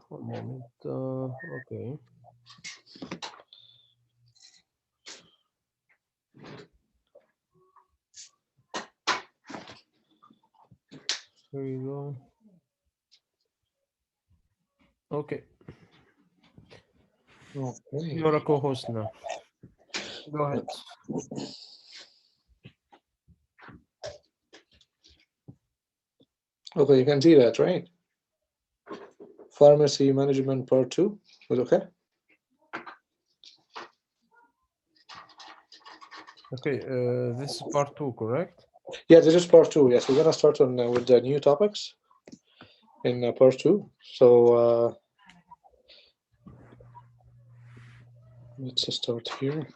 One moment. Okay. Here you go. Okay. Okay. You're a co-host now. Go ahead. Okay, you can see that, right? Pharmacy management part 2 is okay. Okay, this is part 2, correct? Yeah, this is part 2. Yes, we're gonna start on with the new topics in part 2. So let's just start here.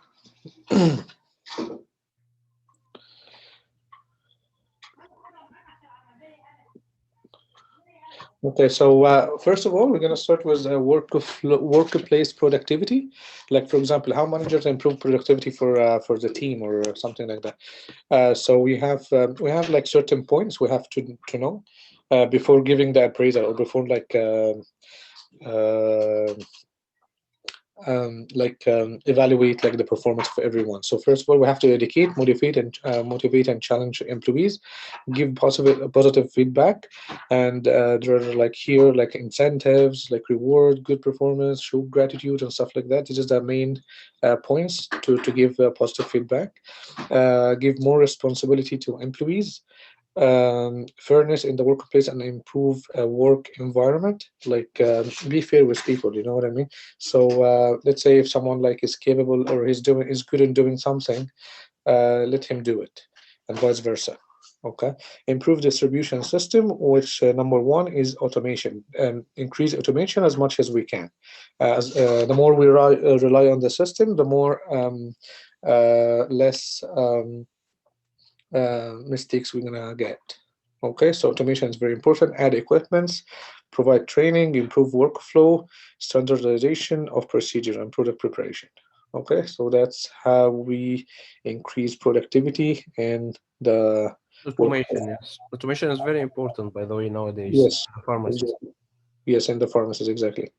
Okay, so first of all, we're going to start with workplace productivity. Like, for example, how managers improve productivity for the team or something like that. So we have like certain points we have to know before giving the appraisal or before uh, evaluate like the performance of everyone. So first of all, we have to educate, motivate and challenge employees, give positive feedback, and there are like here like incentives, like reward good performance, show gratitude and stuff like that. This is the main points to give positive feedback. Give more responsibility to employees, fairness in the workplace and improve work environment, like be fair with people, you know what I mean? So let's say if someone like is capable or is good in doing something, let him do it, and vice versa. Okay. Improve distribution system, which number one is automation, and increase automation as much as we can. The more we rely on the system, the more less mistakes we're gonna get. Okay, so automation is very important. Add equipments, provide training, improve workflow, standardization of procedure, and product preparation. Okay, so that's how we increase productivity in the Automation, workplace. yes. Automation is very important, by the way, nowadays. Yes, Pharmacies. exactly. Yes, in the pharmacies, exactly.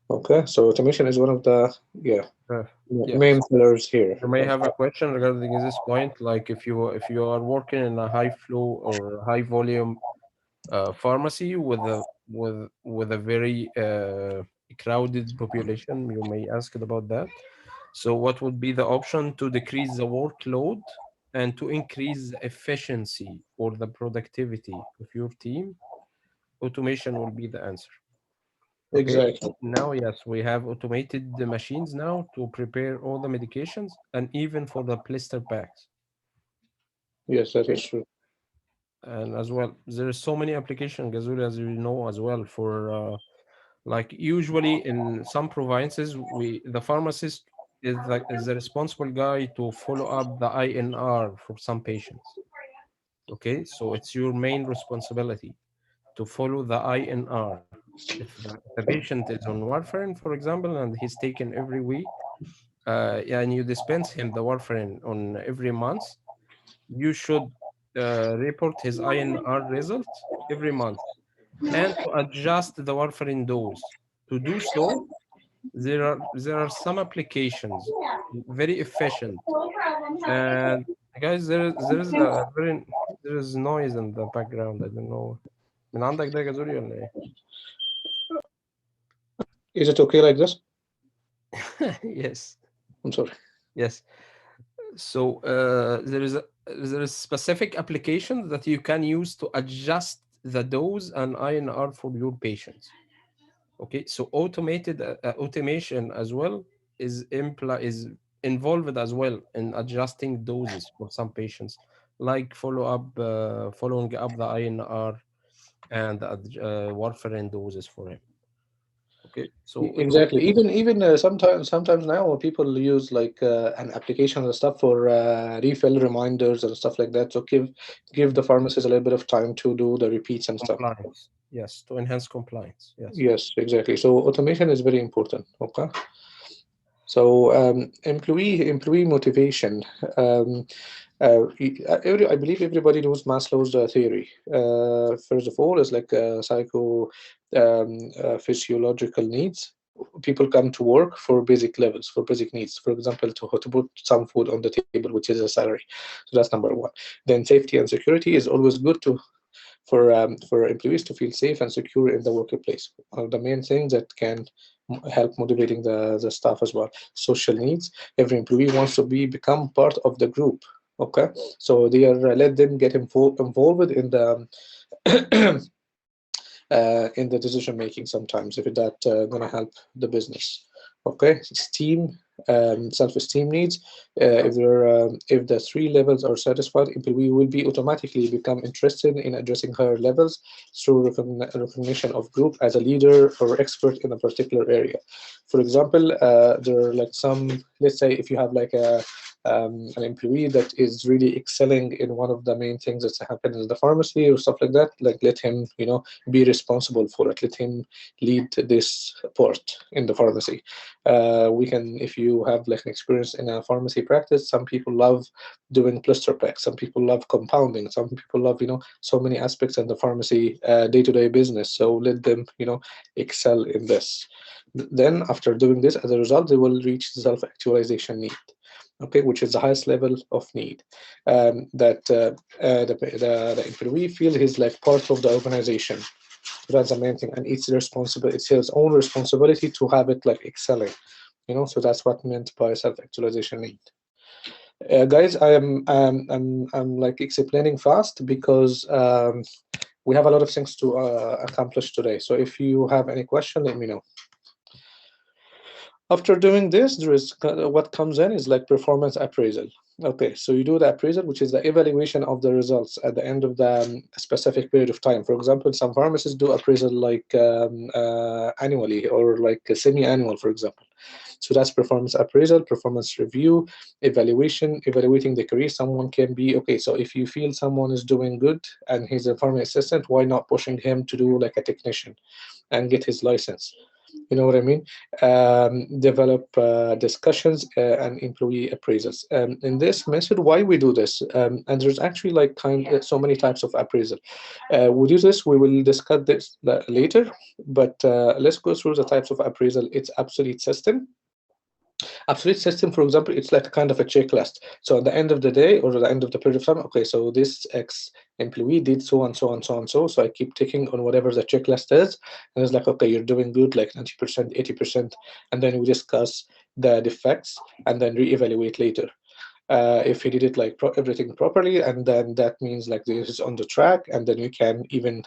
Okay, so automation is one of the Uh, main yes. pillars here. You may have a question regarding this point, like if you are working in a high flow or high volume pharmacy with a very crowded population, you may ask about that. So what would be the option to decrease the workload and to increase the efficiency or the productivity of your team? Automation will be the answer. Okay. Exactly. Now, yes, we have automated the machines now to prepare all the medications and even for the blister packs. Yes, that is Okay. true. And as well, there is so many application, Gazuri, as you know as well, for like usually in some provinces, the pharmacist is the responsible guy to follow up the INR for some patients. Okay, so it's your main responsibility to follow the INR. If the patient is on warfarin, for example, and he's taken every week, and you dispense him the warfarin on every month, you should report his INR results every month and to adjust the warfarin dose. To do so, there are some applications very efficient. And guys, there is noise in the background. I don't know. من عندك ده جزوري ولا ايه؟ Is it okay like this? Yes, I'm sorry. yes. So there is specific application that you can use to adjust the dose and INR for your patients. Okay, so automation as well is involved as well in adjusting doses for some patients, like following up the INR and warfarin doses for him. Okay, so Exactly. Even sometimes now people use like an application and stuff for refill reminders and stuff like that. So give the pharmacist a little bit of time to do the repeats and stuff. compliance, yes, to enhance compliance, yes. Yes, exactly. So automation is very important. Okay. So employee motivation. Um, I believe everybody knows Maslow's theory. First of all, is like physiological needs. People come to work for basic levels, for basic needs. For example, to put some food on the table, which is a salary. So that's number one. Then safety and security is always good for employees to feel safe and secure in the workplace. One of the main things that can help motivating the staff as well. Social needs. Every employee wants to become part of the group. Okay, so they are let them get involved in the decision making sometimes if that gonna help the business. Okay, esteem, self-esteem needs. If the three levels are satisfied, employee will be automatically become interested in addressing higher levels through recognition of group as a leader or expert in a particular area. For example, there are like some, let's say if you have like an employee that is really excelling in one of the main things that's happening in the pharmacy or stuff like that, like let him, be responsible for it. Let him lead this part in the pharmacy. We can, if you have like an experience in a pharmacy practice, some people love doing blister packs, some people love compounding, some people love, so many aspects in the pharmacy day-to-day business. So let them, excel in this. Then after doing this, as a result, they will reach the self-actualization need. Okay, which is the highest level of need, that the employee feel he's like part of the organization. That's the main thing, and it's responsible. It's his own responsibility to have it like excelling. So that's what meant by self-actualization need. Guys, I'm like explaining fast because we have a lot of things to accomplish today. So if you have any question, let me know. After doing this, there is what comes in is like performance appraisal. Okay, so you do the appraisal, which is the evaluation of the results at the end of the specific period of time. For example, some pharmacists do appraisal like annually or like semi-annual, for example. So that's performance appraisal, performance review, evaluation, evaluating the career. Someone can be, okay, so if you feel someone is doing good and he's a pharmacy assistant, why not pushing him to do like a technician and get his license? You know what I mean? Develop discussions and employee appraisals. In this method, why we do this? And there's actually like so many types of appraisal. We do this. We will discuss this later. But let's go through the types of appraisal. It's absolute system. Absolute system, for example, it's like kind of a checklist. So at the end of the day or at the end of the period of time, okay, so this X employee did so and so and so and so. So I keep ticking on whatever the checklist is. And it's like, okay, you're doing good, like 90%, 80%. And then we discuss the defects and then reevaluate later. If he did it like everything properly, and then that means like this is on the track, and then you can even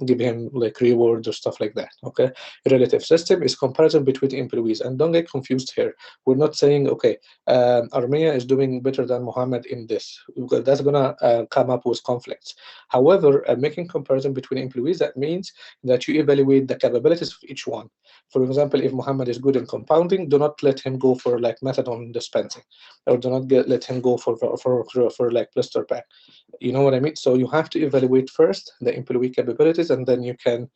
give him like rewards or stuff like that. Okay, relative system is comparison between employees, and don't get confused here. We're not saying okay, Armenia is doing better than Mohammed in this, because that's gonna come up with conflicts. However, making comparison between employees, that means that you evaluate the capabilities of each one. For example, if Mohammed is good in compounding, do not let him go for like methadone dispensing, or do not let him go for like blister pack. You know what I mean? So you have to evaluate first the employee capabilities, and then you can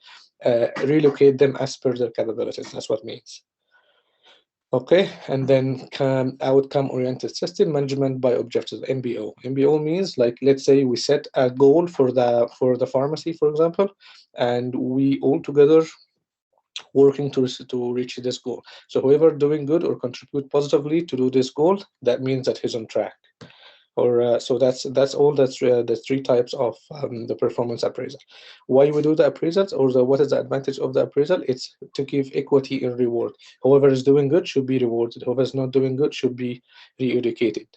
relocate them as per their capabilities. That's what it means. Okay, and then outcome-oriented system management by objectives, MBO. MBO means like, let's say we set a goal for the pharmacy, for example, and we all together working to reach this goal. So whoever doing good or contribute positively to do this goal, that means that he's on track. Or so that's all. That's the three types of the performance appraisal. Why we do the appraisals, or what is the advantage of the appraisal? It's to give equity in reward. Whoever is doing good should be rewarded. Whoever is not doing good should be re-educated.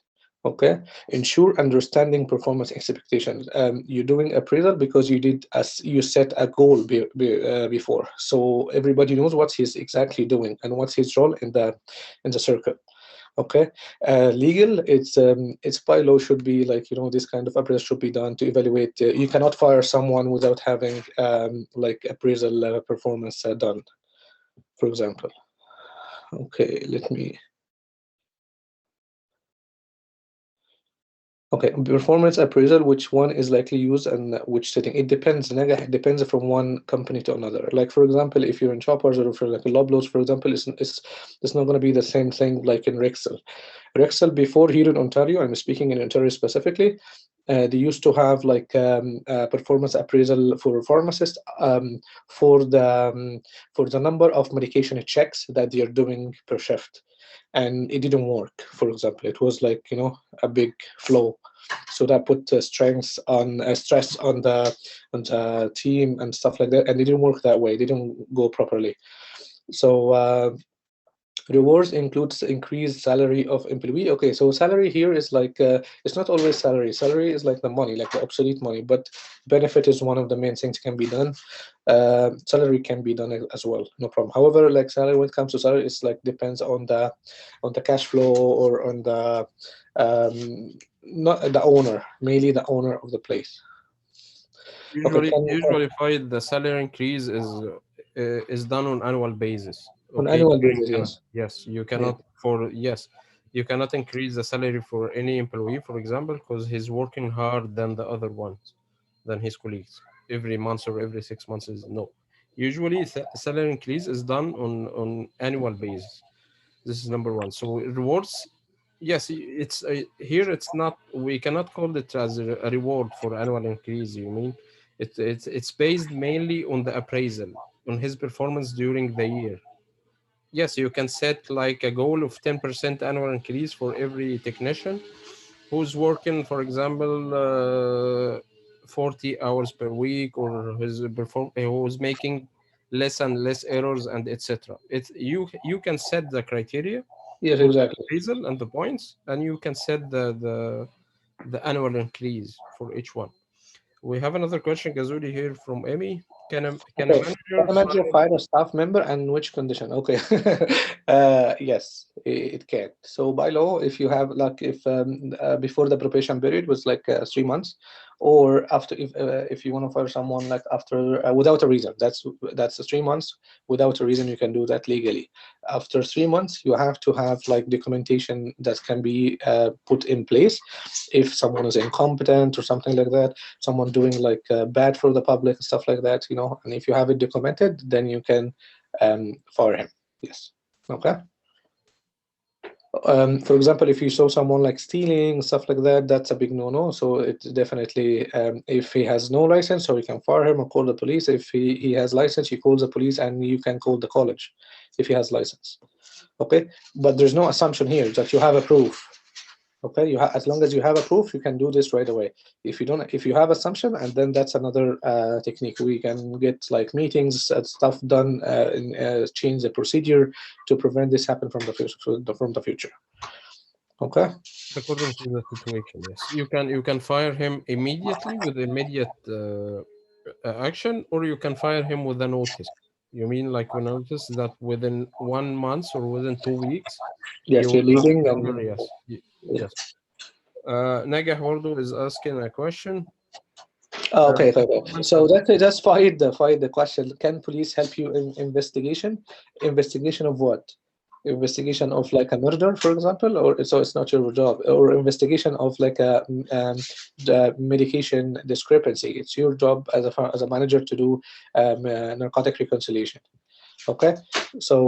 Okay, ensure understanding performance expectations. You're doing appraisal because you set a goal before, so everybody knows what he's exactly doing and what's his role in the circle. Okay, legal, it's by law should be like, this kind of appraisal should be done to evaluate. You cannot fire someone without having like appraisal performance done, for example. Okay, let me. Okay, performance appraisal, which one is likely used and which setting? It depends. It depends from one company to another. Like for example, if you're in Choppers or if you're like a Loblaws, for example, it's not going to be the same thing like in Rexel. Rexel before here in Ontario, I'm speaking in Ontario specifically, they used to have like performance appraisal for pharmacists for the number of medication checks that they're doing per shift, and it didn't work. For example, it was like a big flow, so that put stress on the team and stuff like that, and it didn't work that way. It didn't go properly. So rewards includes increased salary of employee. Okay, so salary here is like it's not always salary. Salary is like the money, like the obsolete money, but benefit is one of the main things can be done. Salary can be done as well, no problem. However, like salary, when it comes to salary, it's like depends on the cash flow or on the not the owner, mainly the owner of the place. Okay, Usually, Faid, the salary increase is done on annual basis. on Okay, annual here in basis, Canada. yes. Yes, Yeah. you cannot increase the salary for any employee, for example, because he's working hard than the other ones, than his colleagues. Every month or every 6 months is no. Usually, salary increase is done on annual basis. This is number one. So rewards, yes, it's here. It's not. We cannot call it as a reward for annual increase. You mean it's based mainly on the appraisal on his performance during the year. Yes, you can set like a goal of 10% annual increase for every technician who's working, for example, 40 hours per week, or who's making less and less errors, and etc. It's you can set the criteria Yes, for the exactly. appraisal and the points, and you can set the annual increase for each one. We have another question, Gazuli, here from Amy. Can a Okay. manager Can a manager fire? fire a staff member and which condition? Okay. Yes, it can. So by law, if you have like if before the probation period was like 3 months, or after if you want to fire someone like after without a reason, that's 3 months without a reason. You can do that legally. After 3 months, you have to have like documentation that can be put in place if someone is incompetent or something like that, someone doing like bad for the public and stuff like that, and if you have it documented, then you can fire him. Yes. Okay. For example, if you saw someone like stealing stuff like that, that's a big no-no. So it's definitely if he has no license, so you can fire him or call the police. If he has license, you call the police, and you can call the college if he has license. Okay, but there's no assumption here that you have a proof. Okay, as long as you have a proof, you can do this right away. If you don't, if you have assumption, and then that's another technique. We can get like meetings and stuff done and change the procedure to prevent this happen from the future. From the future. Okay. According to the situation, yes, you can fire him immediately with immediate action, or you can fire him with a notice. You mean like a notice that within 1 month or within 2 weeks he Yes, will you're no leaving, longer. and Yes, yeah. yes. Nagah Wardo is asking a question. Oh, okay, okay, okay. Performance So at that's fired the question. Can police help you in investigation? Investigation of what? Investigation of like a murder, for example, or so it's not your job, or investigation of like the medication discrepancy. It's your job as a manager to do narcotic reconciliation. Okay, so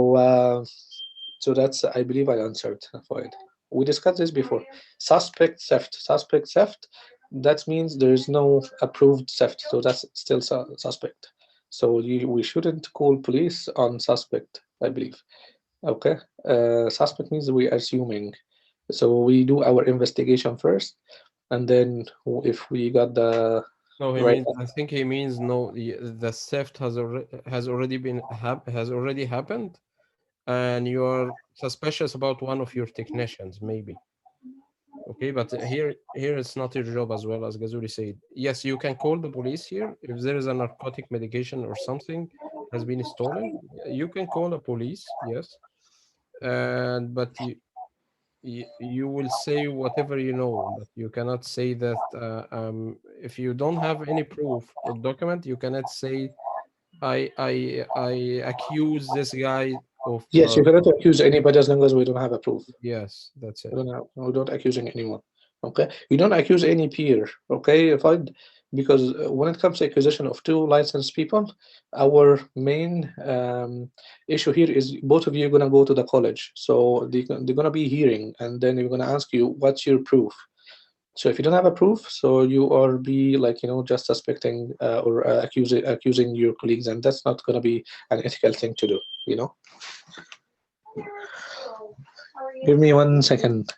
so that's I believe I answered for it. We discussed this before. Suspect theft. Suspect theft. That means there is no approved theft, so that's still suspect. So we shouldn't call police on suspect, I believe. Okay. Suspect means we are assuming. So we do our investigation first, and then if we got the no, he right. means. I think he means no. The theft has already happened, and you are suspicious about one of your technicians, maybe. Okay, but here it's not your job, as well as Gazuri said. Yes, you can call the police here if there is a narcotic medication or something has been stolen. You can call the police, yes, and but you will say whatever you know, but you cannot say that if you don't have any proof or document, you cannot say I accuse this guy of Yes, you cannot accuse anybody as long as we don't have a proof. yes, that's it. We don't accusing anyone. Okay, you don't accuse any peer. Okay, because when it comes to accusation of two licensed people, our main issue here is both of you are gonna go to the college, so they're gonna be hearing, and then you're gonna ask you what's your proof. So if you don't have a proof, so you are be like, just suspecting or accusing your colleagues, and that's not gonna be an ethical thing to do. Give me 1 second.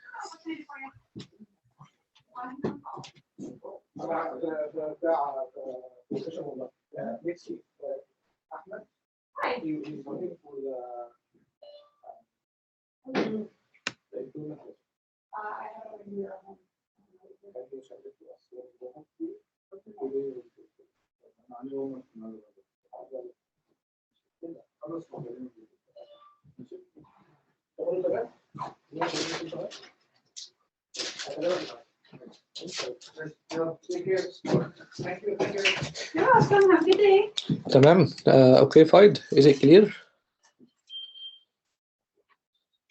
تمام. Okay, fine. Is it clear?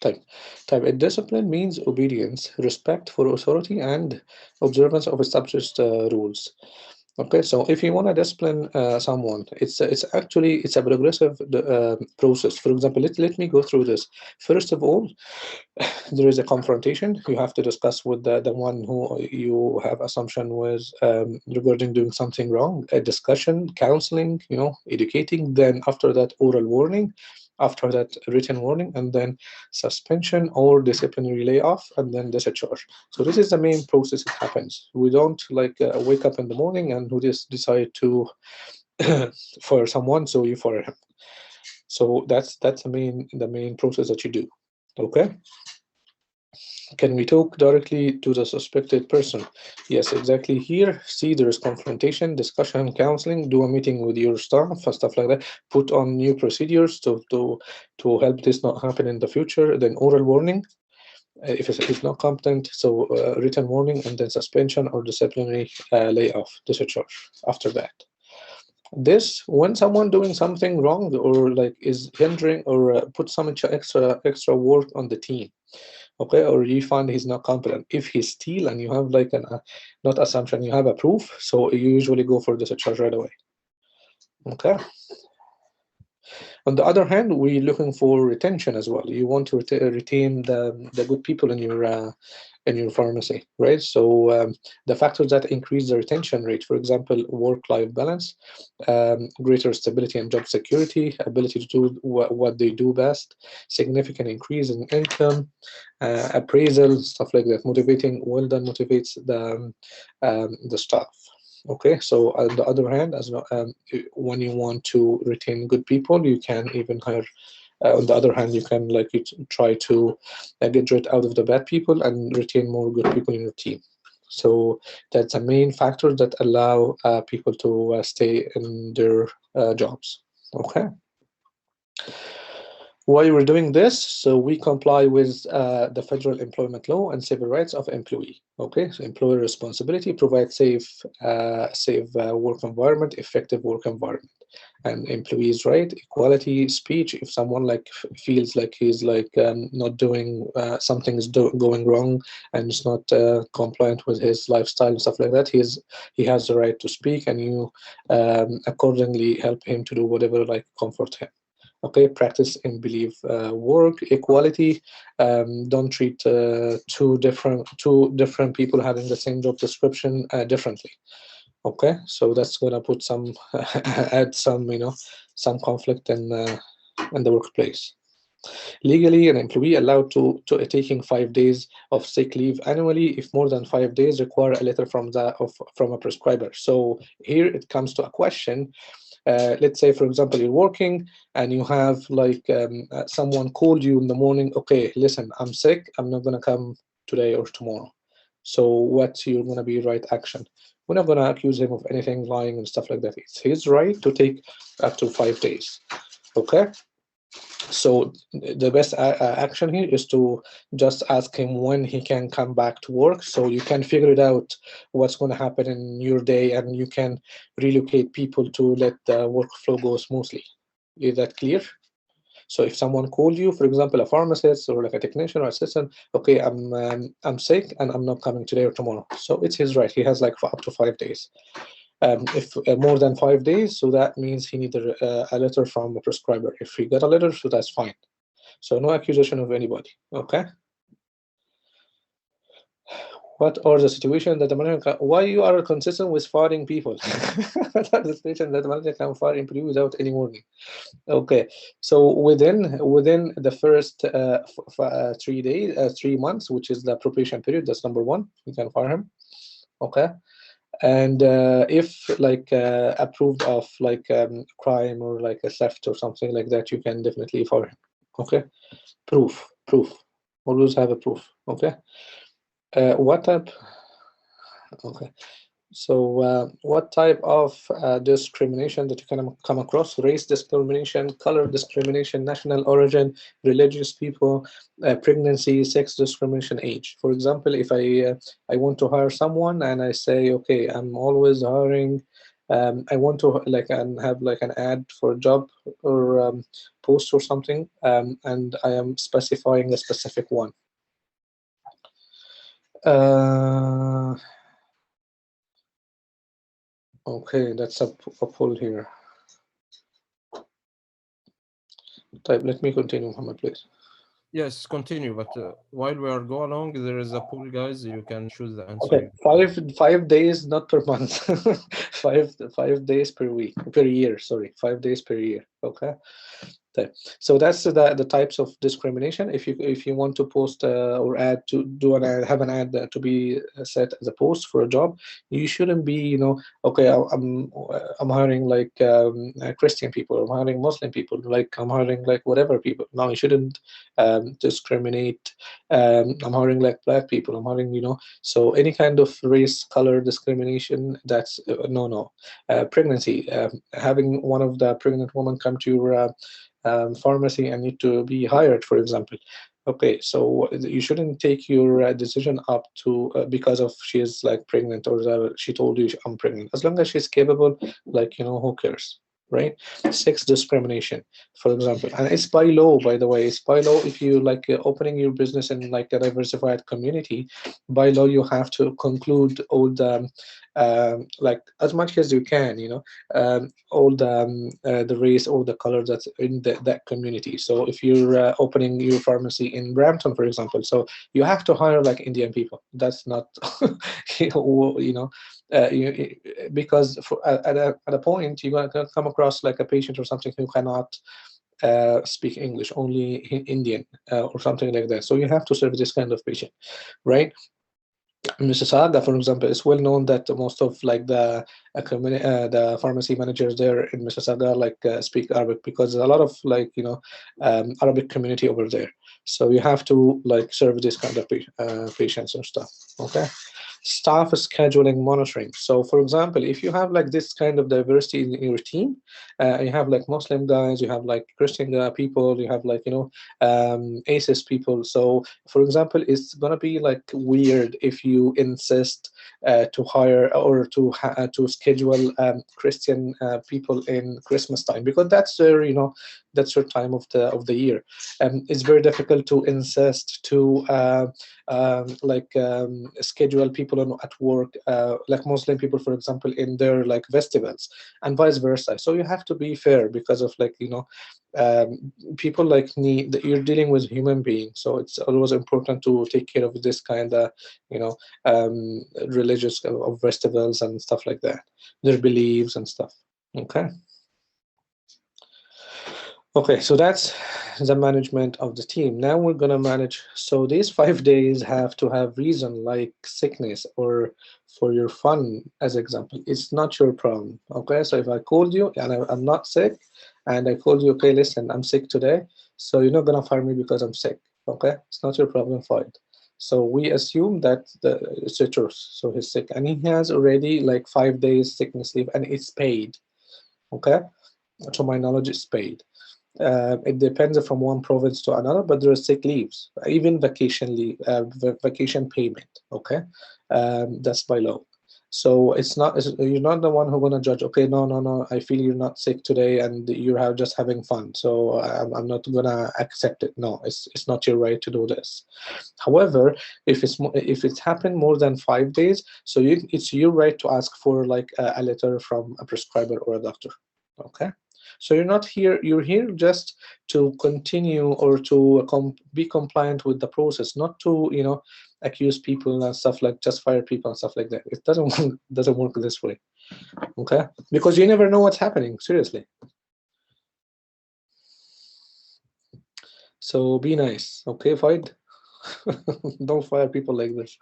Type A discipline means obedience, respect for authority, and observance of established rules. Okay, so if you want to discipline someone, it's actually a progressive process. For example, let me go through this. First of all, there is a confrontation. You have to discuss with the one who you have assumption with regarding doing something wrong. A discussion, counseling, educating. Then after that, oral warning. After that, written warning, and then suspension or disciplinary layoff, and then discharge. So this is the main process that happens. We don't like wake up in the morning and we just decide to fire someone, so you fire him. So that's the main process that you do. Okay. Can we talk directly to the suspected person? Yes, exactly. Here, see, there is confrontation, discussion, counseling, do a meeting with your staff, stuff like that. Put on new procedures to help this not happen in the future. Then oral warning, if it's not competent, so written warning, and then suspension or disciplinary layoff, discharge after that. This, when someone doing something wrong or like is hindering or put some extra work on the team, okay, or you find he's not competent. If he's steal and you have like not assumption, you have a proof, so you usually go for discharge right away. Okay. On the other hand, we're looking for retention as well. You want to retain the good people in your pharmacy, right? So the factors that increase the retention rate, for example, work-life balance, greater stability and job security, ability to do what they do best, significant increase in income, appraisal, stuff like that. Motivating, well done motivates the staff. Okay, so on the other hand, when you want to retain good people, you can even hire. On the other hand, you can try to get rid out of the bad people and retain more good people in your team. So that's the main factor that allow people to stay in their jobs. Okay. Why we're doing this? So we comply with the federal employment law and civil rights of employee. Okay, so employer responsibility, provide safe work environment, effective work environment, and employees' right, equality, speech. If someone feels like he's not doing something is going wrong and is not compliant with his lifestyle and stuff like that, he has the right to speak, and you accordingly help him to do whatever comfort him. Okay, practice and believe work equality. Don't treat two different people having the same job description differently. Okay, so that's gonna put some add some some conflict in the workplace. Legally, an employee allowed to taking 5 days of sick leave annually if more than 5 days require a letter from a prescriber. So here it comes to a question. Let's say, for example, you're working and you have someone called you in the morning. Okay, listen, I'm sick. I'm not gonna come today or tomorrow. So what's your gonna be right action? We're not gonna accuse him of anything, lying and stuff like that. It's his right to take up to 5 days. Okay. So the best action here is to just ask him when he can come back to work, so you can figure it out what's going to happen in your day, and you can relocate people to let the workflow go smoothly. Is that clear? So if someone called you, for example, a pharmacist or like a technician or assistant, okay, I'm sick and I'm not coming today or tomorrow. So it's his right. He has like up to 5 days. If more than 5 days, so that means he needs a letter from the prescriber. If he got a letter, so that's fine. So no accusation of anybody. Okay. What are the situations that the manager can, why you are consistent with firing people? What are the situations that the manager can fire employee without any warning? Okay, so within the first 3 days, 3 months, which is the probation period, that's number one, you can fire him. Okay, and if like approved of like crime or like a theft or something like that, you can definitely fire him. Okay, proof, always have a proof. Okay, what type? Okay. So what type of discrimination that you can come across? Race discrimination, color discrimination, national origin, religious people, pregnancy, sex discrimination, age. For example, if I want to hire someone and I say, okay, I'm always hiring, I want to like and have like an ad for a job or post or something, and I am specifying a specific one. Okay, that's a pull here. Type. Let me continue, Muhammad, please. Yes, continue. But while we are going along, there is a poll, guys. You can choose the answer. Okay, 5 days, not per month. 5 days per week, per year. Sorry, 5 days per year. Okay. So that's the types of discrimination. If you want to post or add to do an ad, have an ad to be set as a post for a job, you shouldn't be okay, I'm hiring like Christian people, I'm hiring Muslim people, like I'm hiring like whatever people. No, you shouldn't discriminate. I'm hiring like black people, I'm hiring so any kind of race, color discrimination, that's no. Pregnancy, having one of the pregnant women come to your pharmacy and need to be hired, for example. Okay, so you shouldn't take your decision up to because of she is like pregnant or she told you I'm pregnant. As long as she's capable, like who cares, right? Sex discrimination, for example, and it's by law, by the way. It's by law. If you like opening your business in like a diversified community, by law you have to conclude all the like as much as you can, all the race or the color that's in that community. So if you're opening your pharmacy in Brampton, for example, so you have to hire like Indian people. That's not because at a point you're gonna come across like a patient or something who cannot speak English, only Indian or something like that. So you have to serve this kind of patient, right? Mississauga, for example, it's well known that most of like the pharmacy managers there in Mississauga like speak Arabic, because there's a lot of like Arabic community over there. So you have to like serve this kind of patients and stuff. Okay. Staff scheduling monitoring. So for example, if you have like this kind of diversity in your team, you have like Muslim guys, you have like Christian people, you have like ACES people. So for example, it's gonna be like weird if you insist to hire or to schedule Christian people in Christmas time, because that's their that's their time of the year. It's very difficult to insist to schedule people at work, like Muslim people, for example, in their like festivals, and vice versa. So you have to be fair, because of like people like you're dealing with human beings, so it's always important to take care of this kind of religious of festivals and stuff like that, their beliefs and stuff. Okay, so that's the management of the team. Now we're gonna manage. So these 5 days have to have reason, like sickness or for your fun, as example. It's not your problem. Okay, so if I called you and I'm not sick, and I called you, okay, listen, I'm sick today, so you're not gonna fire me because I'm sick. Okay, it's not your problem. Fine. So we assume that it's the truth. So he's sick, and he has already like 5 days sickness leave, and it's paid. Okay, to my knowledge, it's paid. It depends from one province to another, but there are sick leaves, even vacation leave, vacation payment. Okay, that's by law. So you're not the one who's gonna judge. Okay, no, I feel you're not sick today and you're just having fun. So I'm not gonna accept it. No, it's not your right to do this. However, if it's happened more than 5 days, so it's your right to ask for like a letter from a prescriber or a doctor. Okay. So you're not here. You're here just to continue or to be compliant with the process, not to accuse people and stuff, like just fire people and stuff like that. It doesn't doesn't work this way. Okay, because you never know what's happening. Seriously. So be nice. Okay, fine. Don't fire people like this.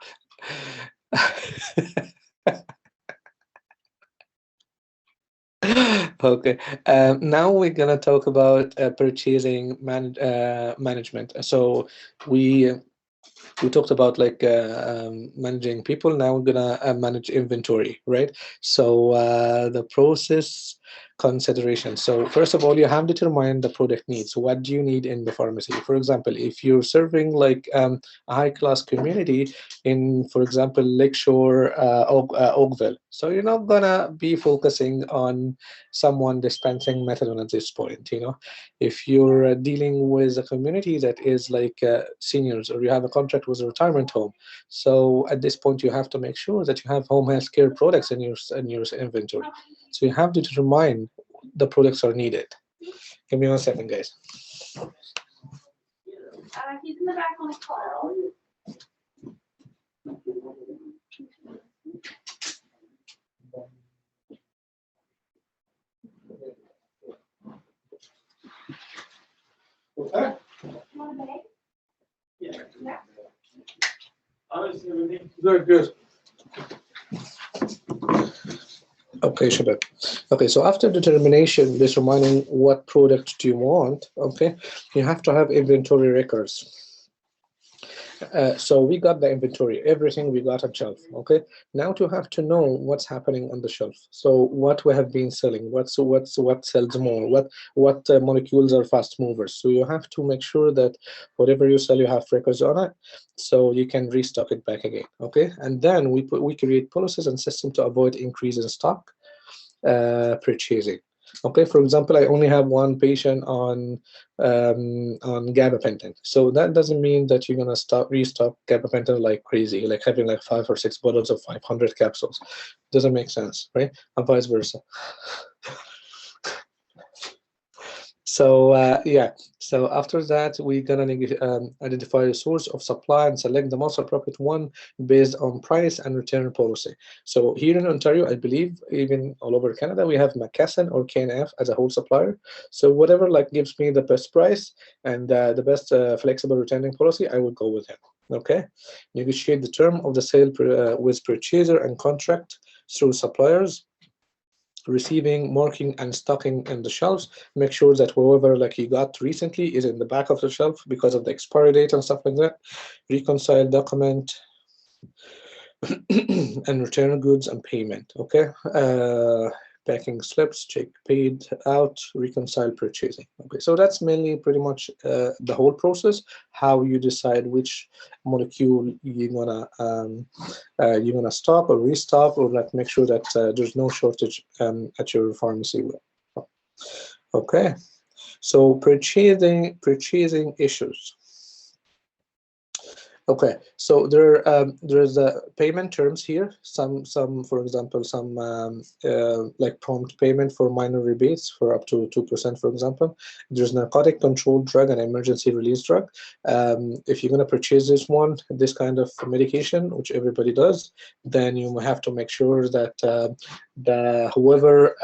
Okay, now we're gonna talk about purchasing management. So we talked about like managing people. Now we're gonna manage inventory, right? So the process consideration. So first of all, you have to determine the product needs. What do you need in the pharmacy? For example, if you're serving like a high-class community in, for example, Lakeshore, Oakville, so you're not gonna be focusing on someone dispensing methadone at this point. If you're dealing with a community that is like seniors, or you have a contract with a retirement home, so at this point you have to make sure that you have home health care products in your inventory. So you have to determine the products are needed. Give me 1 second, guys. He's in the back on the call. Okay. Yeah. Good. Okay, Shabab. Okay, so after determining what product do you want, okay, you have to have inventory records. So we got the inventory, everything we got on shelf. Okay, now you have to know what's happening on the shelf. So what we have been selling, what sells more, what molecules are fast movers. So you have to make sure that whatever you sell, you have records on it, so you can restock it back again. Okay, and then we create policies and systems to avoid increase in stock purchasing. Okay, for example, I only have one patient on gabapentin, so that doesn't mean that you're gonna restock gabapentin like crazy, like having like 5 or 6 bottles of 500 capsules. Doesn't make sense, right? And vice versa. So yeah, so after that, we're gonna identify a source of supply and select the most appropriate one based on price and return policy. So here in Ontario, I believe even all over Canada, we have McKesson or KNF as a whole supplier. So whatever like gives me the best price and the best flexible returning policy, I will go with him. Okay, negotiate the term of the sale with purchaser and contract through suppliers. Receiving, marking, and stocking in the shelves. Make sure that whoever like you got recently is in the back of the shelf because of the expiry date and stuff like that. Reconcile, document, and return goods and payment. Okay. Packing slips, check paid out, reconcile purchasing. Okay, so that's mainly pretty much the whole process. How you decide which molecule you're gonna stock or restock, or like make sure that there's no shortage at your pharmacy. Okay, so purchasing issues. Okay, so there's payment terms here. Some for example, some like prompt payment for minor rebates for up to 2%, for example. There's narcotic controlled drug and emergency release drug. If you're gonna purchase this kind of medication, which everybody does, then you have to make sure that whoever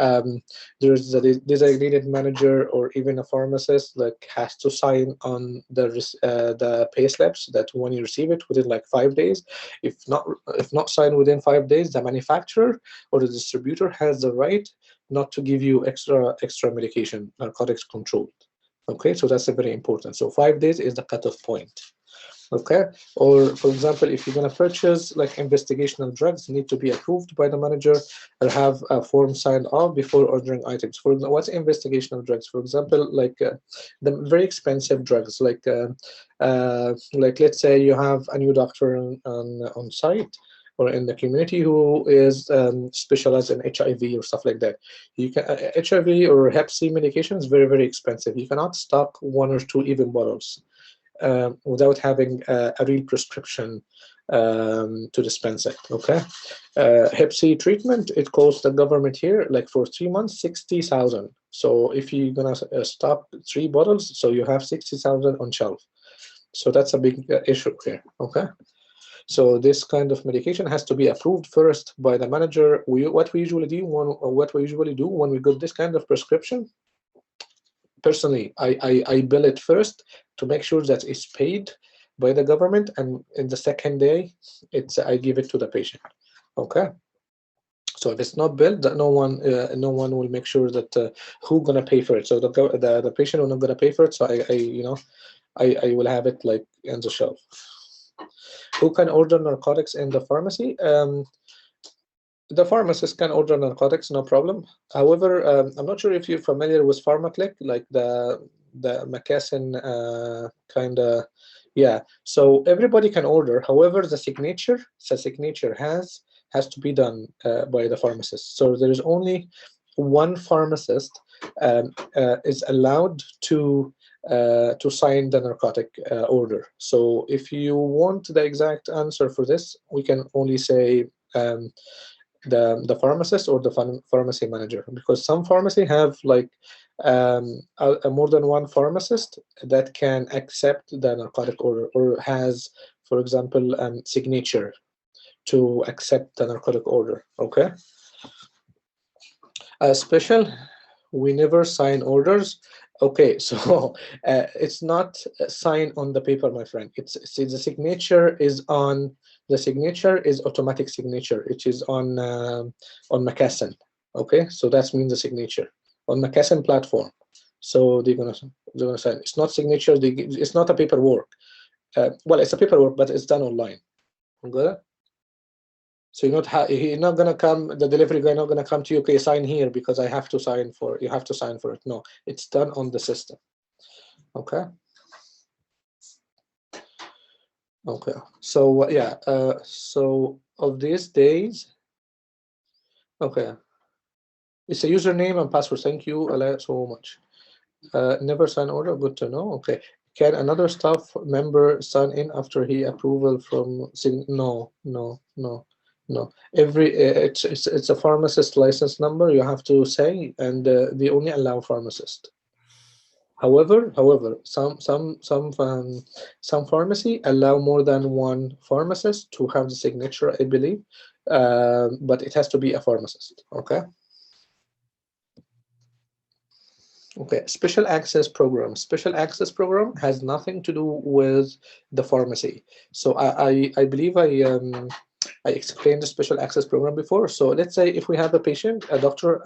there's a designated manager or even a pharmacist like has to sign on the pay slips that when you receive it within like 5 days. If not signed within 5 days, the manufacturer or the distributor has the right not to give you extra medication, narcotics controlled. Okay, so that's very important. So 5 days is the cutoff point. Okay, or for example, if you're going to purchase like investigational drugs, need to be approved by the manager or have a form signed off before ordering items. For example, what's investigational drugs? For example, like the very expensive drugs, like let's say you have a new doctor on site or in the community who is specialized in HIV or stuff like that. You can HIV or Hep C medication is very, very expensive. You cannot stock 1 or 2 even bottles without having a real prescription to dispense it. Okay, Hep C treatment, it costs the government here like for 3 months 60,000. So if you're gonna stock 3 bottles, so you have 60,000 on shelf. So that's a big issue here. Okay. So this kind of medication has to be approved first by the manager. What we usually do when we get this kind of prescription, personally, I bill it first to make sure that it's paid by the government, and in the second day, I give it to the patient. Okay. So if it's not billed, no one will make sure that who gonna pay for it. So the patient will not gonna pay for it. So I will have it like on the shelf. Who can order narcotics in the pharmacy? The pharmacist can order narcotics, no problem. However, I'm not sure if you're familiar with PharmaClick, like the McKesson kind of, yeah. So everybody can order. However, the signature has to be done by the pharmacist. So there is only one pharmacist is allowed to sign the narcotic order. So if you want the exact answer for this, we can only say the pharmacist or the pharmacy manager, because some pharmacy have like more than one pharmacist that can accept the narcotic order or has, for example, signature to accept the narcotic order. Okay. Special, we never sign orders. Okay, so it's not signed on the paper, my friend. It's the signature is on the signature is automatic signature, which is on McKesson. Okay, so that means the signature on McKesson platform. So they're gonna sign. It's not signature. It's not a paperwork. Well, it's a paperwork, but it's done online. Okay. So you're not gonna come. The delivery guy not gonna come to you. Okay, sign here because I have to sign for. You have to sign for it. No, it's done on the system. Okay. Okay. So yeah. So of these days. Okay. It's a username and password. Thank you, Ala, so much. Never sign order. Good to know. Okay. Can another staff member sign in after he approval from? No. It's a pharmacist license number you have to say, and they only allow pharmacist. However, some pharmacy allow more than one pharmacist to have the signature, I believe, but it has to be a pharmacist. Okay. Okay, special access program. Special access program has nothing to do with the pharmacy. So I believe I explained the special access program before. So let's say if we have a patient, a doctor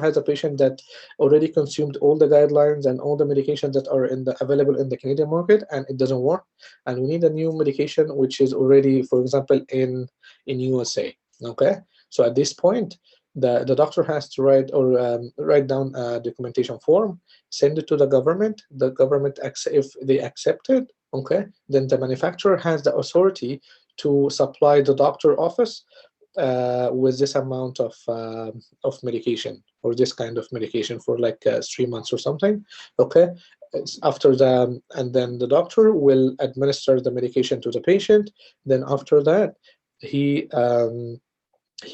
has a patient that already consumed all the guidelines and all the medications that are available in the Canadian market, and it doesn't work, and we need a new medication which is already, for example, in USA. Okay, so at this point, the doctor has to write down a documentation form, send it to the government. The government if they accept it, okay, then the manufacturer has the authority to supply the doctor office with this amount of medication or this kind of medication for like 3 months or something. Okay, and then the doctor will administer the medication to the patient. Then after that, he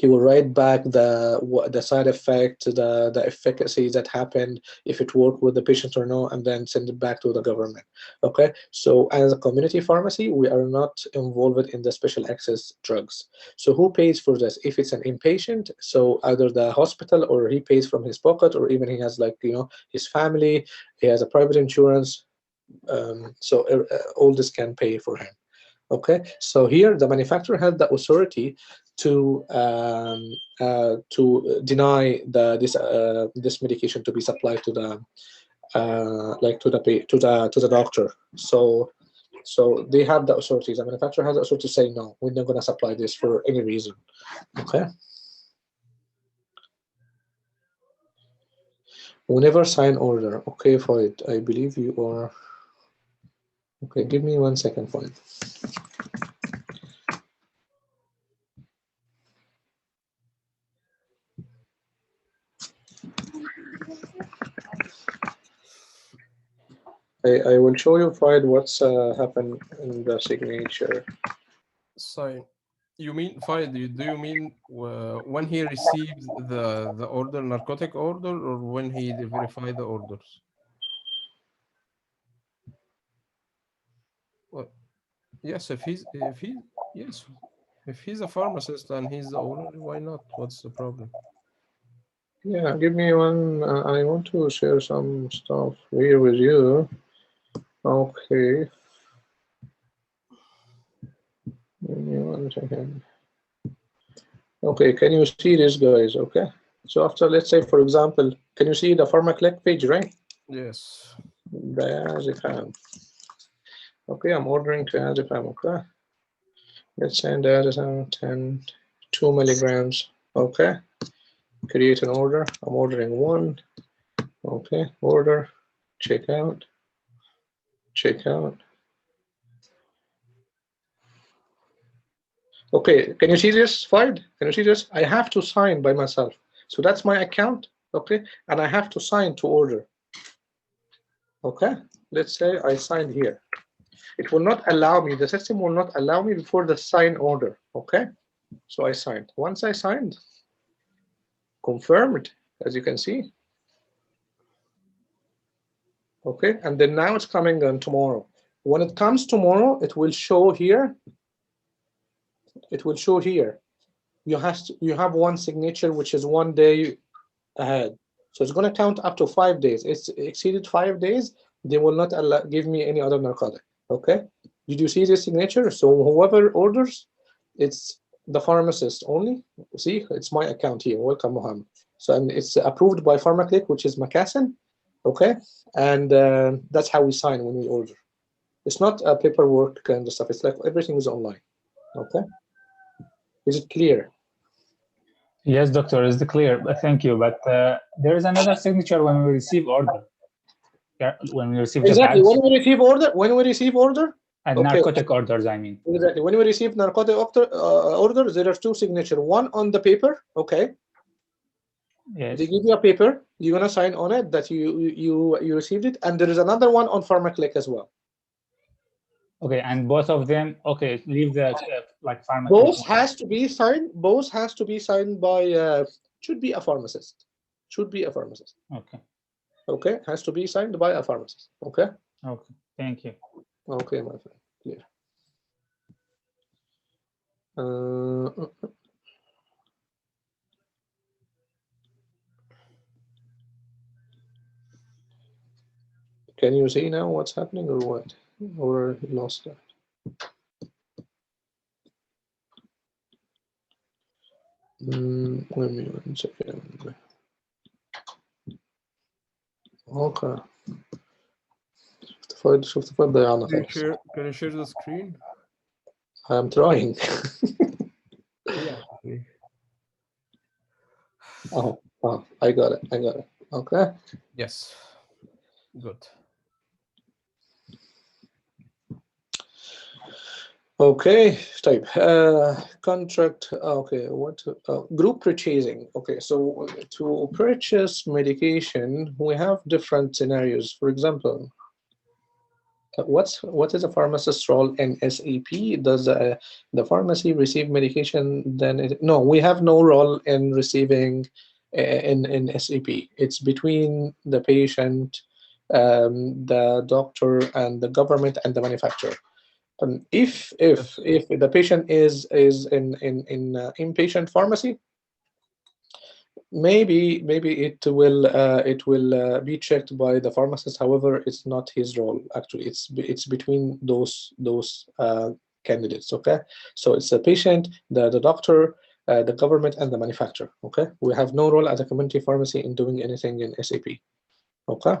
will write back the side effect, the efficacy that happened, if it worked with the patient or no, and then send it back to the government. Okay, so as a community pharmacy, we are not involved in the special access drugs. So who pays for this? If it's an inpatient, so either the hospital or he pays from his pocket, or even he has his family, he has a private insurance. So all this can pay for him. Okay, so here the manufacturer has the authority to deny this medication to be supplied to the to the doctor. So they have the authority. The manufacturer has the authority to say no, we're not going to supply this for any reason. Okay. We never sign order. Okay, Floyd, I believe you are. Okay, give me 1 second, Floyd. I will show you, Fried, what's happened in the signature. Sign. You mean fine? Do you mean when he receives the order, narcotic order, or when he verify the orders? Well, yes. Yes, if he's a pharmacist and he's the owner, why not? What's the problem? Yeah, give me one. I want to share some stuff here with you. Okay. Give me 1 second. Okay, can you see this, guys? Okay. So after, let's say, for example, can you see the PharmaClick page, right? Yes. Diazepam. Okay, I'm ordering diazepam. Okay. Let's say diazepam 2 milligrams. Okay. Create an order. I'm ordering 1. Okay. Order. Check out. Check out. Okay, can you see this file? Can you see this? I have to sign by myself. So that's my account, okay? And I have to sign to order. Okay, let's say I signed here. It will not allow me, the system will not allow me before the sign order, okay? So I signed. Once I signed, confirmed, as you can see. Okay, and then now it's coming on tomorrow. When it comes tomorrow, it will show here. It will show here. You have one signature, which is 1 day ahead. So it's going to count up to 5 days. It's exceeded 5 days, they will not give me any other narcotic. Okay, did you see this signature? So whoever orders, it's the pharmacist only. See, it's my account here. Welcome, Mohammed. So and it's approved by PharmaClick, which is Macassan. Okay, and that's how we sign when we order. It's not a paperwork kind of stuff. It's like everything is online. Okay, is it clear? Yes, doctor, it's clear. Thank you. But there is another signature when we receive order. When we receive exactly the when we receive order. And okay. Narcotic orders, I mean. Exactly. When we receive narcotic orders, there are 2 signatures. One on the paper. Okay. Yes. They give you a paper. You're gonna sign on it that you received it, and there is another one on PharmaClick as well. Okay, and both of them. Okay, leave the like PharmaClick. Both has to be signed. Both has to be signed by. Should be a pharmacist. Should be a pharmacist. Okay. Okay, has to be signed by a pharmacist. Okay. Okay. Thank you. Okay, my friend. Clear. Can you see now what's happening or what? Or lost that? Wait a minute, 1 second. Okay. شفت فايل ضيعنا خلاص. Can you share the screen? I'm trying. Yeah. Oh, I got it. Okay. Yes. Good. Okay, type contract. Okay, what group purchasing? Okay, so to purchase medication, we have different scenarios. For example, what is a pharmacist's role in SAP? Does the pharmacy receive medication? Then no, we have no role in receiving in SAP. It's between the patient, the doctor, and the government and the manufacturer. If the patient is in inpatient pharmacy, maybe it will be checked by the pharmacist. However, it's not his role actually. It's between those candidates. Okay, so it's the patient, the doctor, the government, and the manufacturer. Okay, we have no role as a community pharmacy in doing anything in SAP. Okay.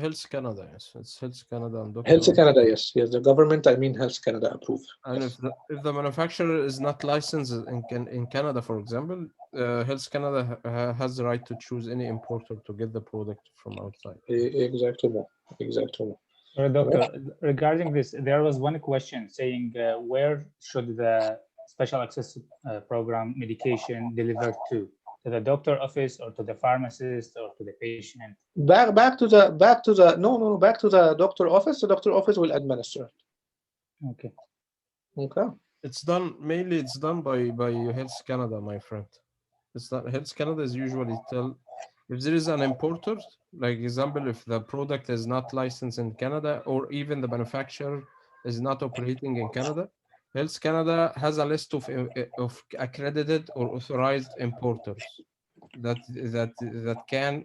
Health Canada, yes, it's Health Canada and Dr. Health Canada, yes, the government. I mean, Health Canada approved. And yes. if the manufacturer is not licensed in Canada, for example, Health Canada has the right to choose any importer to get the product from outside. Exactly. Sorry, doctor. Regarding this, there was one question saying where should the special access program medication deliver to? to the doctor office or to the pharmacist or to the patient? Back to the no, back to the doctor office. The doctor office will administer it. Okay. Okay. It's done mainly. It's done by Health Canada, my friend. It's not Health Canada is usually tell if there is an importer, like example, if the product is not licensed in Canada or even the manufacturer is not operating in Canada, Health Canada has a list of accredited or authorized importers that can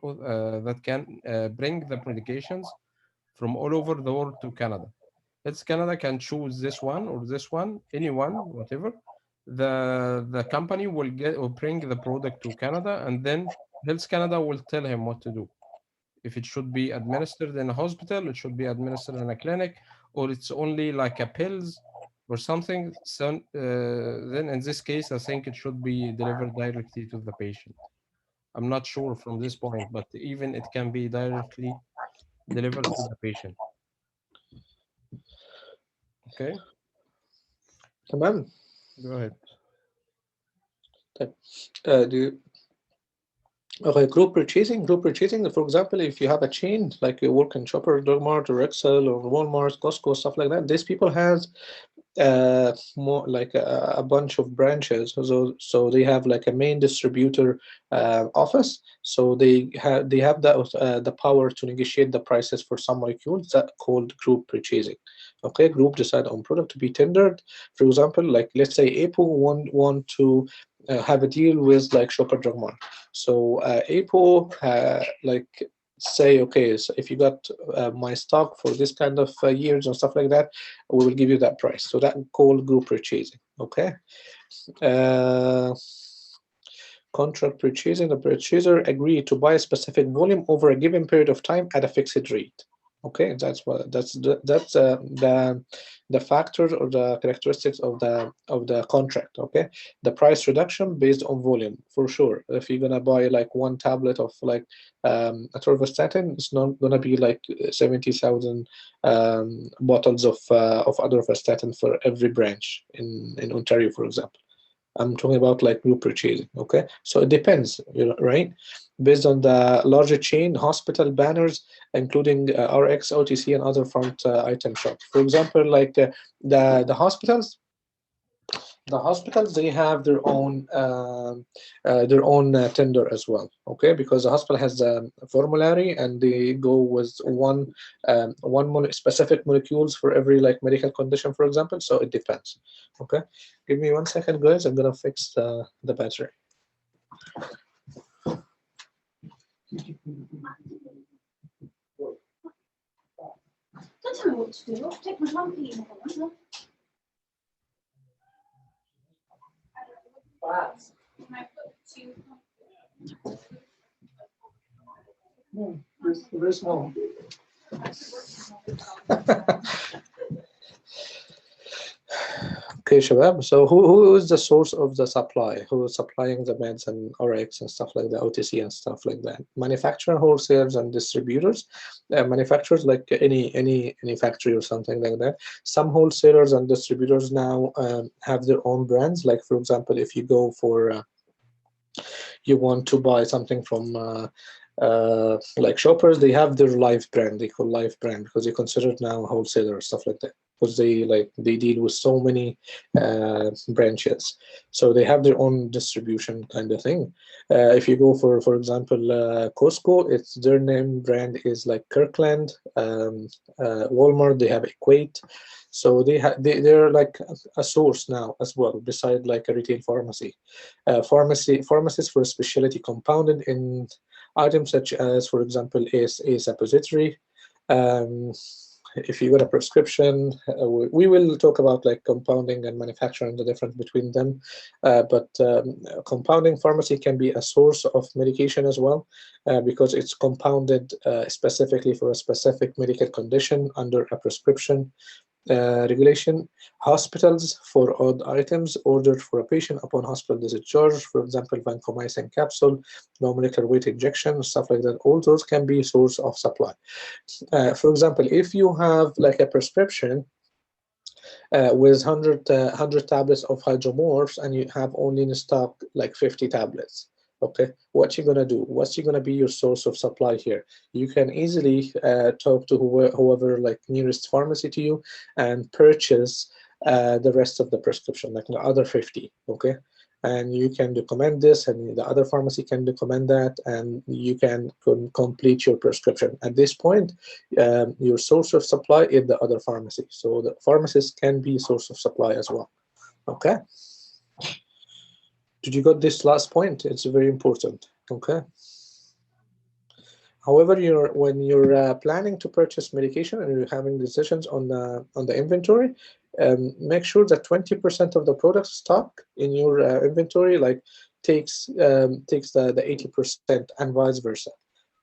bring the medications from all over the world to Canada. Health Canada can choose this one or this one, anyone, whatever. The company will get or bring the product to Canada, and then Health Canada will tell him what to do. If it should be administered in a hospital, it should be administered in a clinic, or it's only like a pills or something. So then in this case, I think it should be delivered directly to the patient. I'm not sure from this point, but even it can be directly delivered to the patient. Okay, تمام. go ahead. Do you, okay, group purchasing. For example, if you have a chain like you work in Shopper, Dogmart, or Excel, or Walmart, Costco, stuff like that, these people has more like a bunch of branches. So they have like a main distributor office. So they have the power to negotiate the prices for some molecules that called group purchasing. Okay, group decide on product to be tendered. For example, like let's say Apple want to have a deal with like Shopper Drug Mart. So Apple like say, okay, so if you got my stock for this kind of years and stuff like that, we will give you that price. So that called group purchasing. Okay. Contract purchasing, the purchaser agreed to buy a specific volume over a given period of time at a fixed rate. Okay, that's the factors or the characteristics of the contract. Okay, the price reduction based on volume for sure. If you're gonna buy like one tablet of like atorvastatin, it's not gonna be like 70,000 bottles of atorvastatin for every branch in Ontario, for example. I'm talking about like group purchasing. Okay, so it depends, right? Based on the larger chain, hospital banners, including RX, OTC, and other front item shops. For example, like the hospitals. The hospitals, they have their own tender as well. Okay, because the hospital has a formulary and they go with one specific molecules for every like medical condition, for example. So it depends. Okay, give me 1 second, guys. I'm gonna fix the battery. Don't tell me what to do. I'll take my monkey in the Very small. Okay, Shabab. So who is the source of the supply? Who is supplying the meds and RX and stuff like that, OTC and stuff like that? Manufacturer, wholesalers, and distributors. Manufacturers like any factory or something like that. Some wholesalers and distributors now have their own brands. Like for example, if you go for you want to buy something from like Shoppers, they have their Live brand. They call Live brand because they consider it now wholesaler or stuff like that. Because they deal with so many branches, so they have their own distribution kind of thing. If you go for example Costco, it's their name brand is like Kirkland. Walmart, they have Equate. So they're like a source now as well, beside like a retail pharmacy. Pharmacies for specialty compounded in items such as, for example, a suppository. If you got a prescription, we will talk about like compounding and manufacturing, the difference between them. But compounding pharmacy can be a source of medication as well, because it's compounded specifically for a specific medical condition under a prescription regulation. Hospitals for odd items ordered for a patient upon hospital discharge, for example, vancomycin capsule, low molecular weight injection, stuff like that. All those can be source of supply. For example, if you have like a prescription with 100 tablets of hydromorphs and you have only in stock like 50 tablets, Okay, what you're gonna do? What's gonna be your source of supply here? You can easily talk to whoever like nearest pharmacy to you and purchase the rest of the prescription, like the other 50. Okay, and you can document this, and the other pharmacy can document that, and you can complete your prescription. At this point, your source of supply is the other pharmacy, so the pharmacist can be source of supply as well. Okay. Did you got this last point? It's very important. Okay. However, when you're planning to purchase medication and you're having decisions on the inventory, make sure that 20% of the product stock in your inventory takes the 80% and vice versa.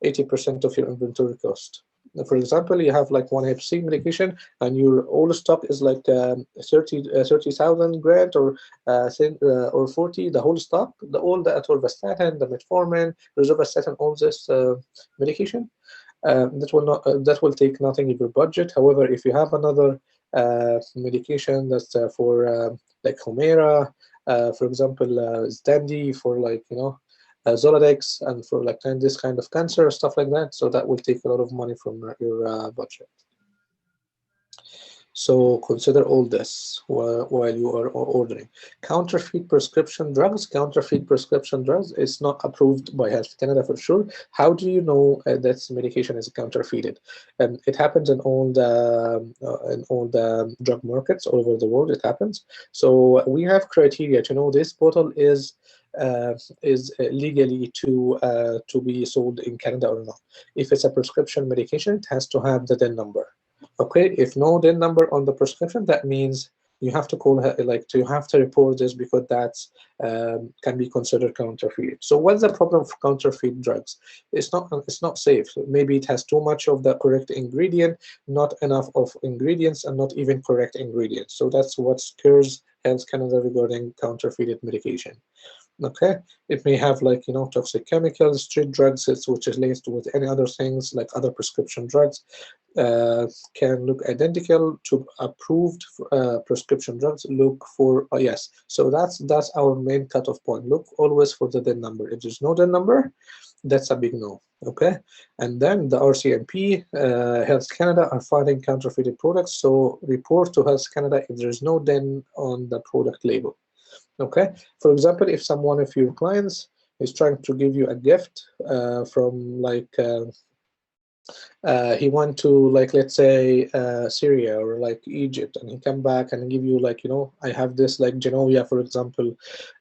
80% of your inventory cost. For example, you have like one Hep C medication and your all stock is like 30,000 grant or 40, the whole stock, all the atorvastatin, the metformin, rosuvastatin, all this medication. That will take nothing in your budget. However, if you have another medication that's for like Humira, for example, Standi for like Zoladex, and for like this kind of cancer, stuff like that. So that will take a lot of money from your budget. So consider all this while you are ordering. Counterfeit prescription drugs. Counterfeit prescription drugs is not approved by Health Canada for sure. How do you know that medication is counterfeited? And it happens in all the drug markets all over the world. It happens. So we have criteria to know this bottle is legally to be sold in Canada or not. If it's a prescription medication, it has to have the DIN number. Okay, if no DIN number on the prescription, that means you have to call her, you have to report this, because that's can be considered counterfeit. So what's the problem of counterfeit drugs? It's not safe. Maybe it has too much of the correct ingredient, not enough of ingredients, and not even correct ingredients. So that's what scares Health Canada regarding counterfeited medication. Okay, it may have toxic chemicals, street drugs, which is laced with any other things like other prescription drugs, can look identical to approved prescription drugs. Look for yes. So that's our main cutoff point. Look always for the DIN number. If there's no DIN number, that's a big no. Okay, and then the RCMP, Health Canada are finding counterfeited products. So report to Health Canada if there's no DIN on the product label. Okay, for example, if someone of your clients is trying to give you a gift from he went to let's say Syria or Egypt, and he come back and give you I have this Genovia, for example,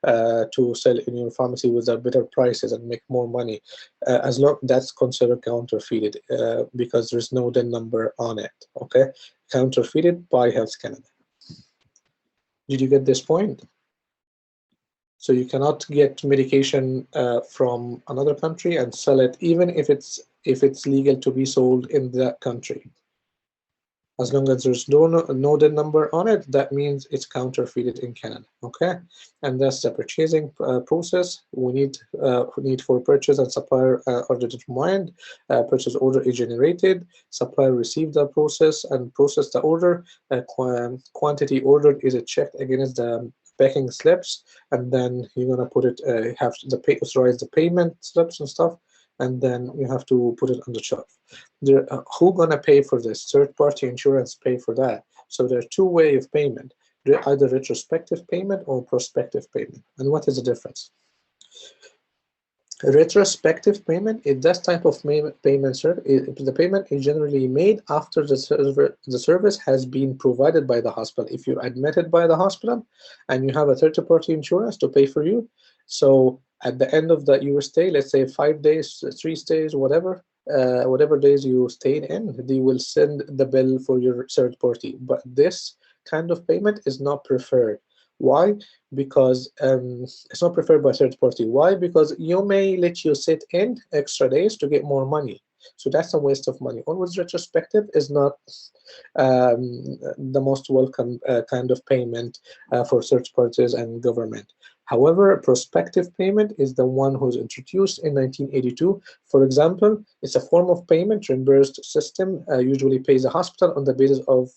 to sell in your pharmacy with better prices and make more money, as long that's considered counterfeited because there's no DIN number on it. Okay, counterfeited by Health Canada. Did you get this point? So you cannot get medication from another country and sell it, even if it's legal to be sold in that country. As long as there's no DIN number on it, that means it's counterfeited in Canada. Okay, and that's the purchasing process. We need for purchase and supplier order determined. Purchase order is generated. Supplier received the process and process the order. Quantity ordered is checked against the packing slips, and then you're gonna put it. Have to authorize the payment slips and stuff, and then you have to put it on the shelf. Who gonna pay for this? Third-party insurance pay for that. So there are two ways of payment: either retrospective payment or prospective payment. And what is the difference? Retrospective payment is that type of payment. The payment is generally made after the service has been provided by the hospital. If you're admitted by the hospital and you have a third-party insurance to pay for you, so at the end of your stay, let's say 5 days, 3 days, whatever days you stayed in, they will send the bill for your third party. But this kind of payment is not preferred. Why? Because it's not preferred by third party. Why? Because you may let you sit in extra days to get more money. So that's a waste of money. Always retrospective is not the most welcome kind of payment for third parties and government. However, prospective payment is the one who's introduced in 1982. For example, it's a form of payment reimbursed system, usually pays the hospital on the basis of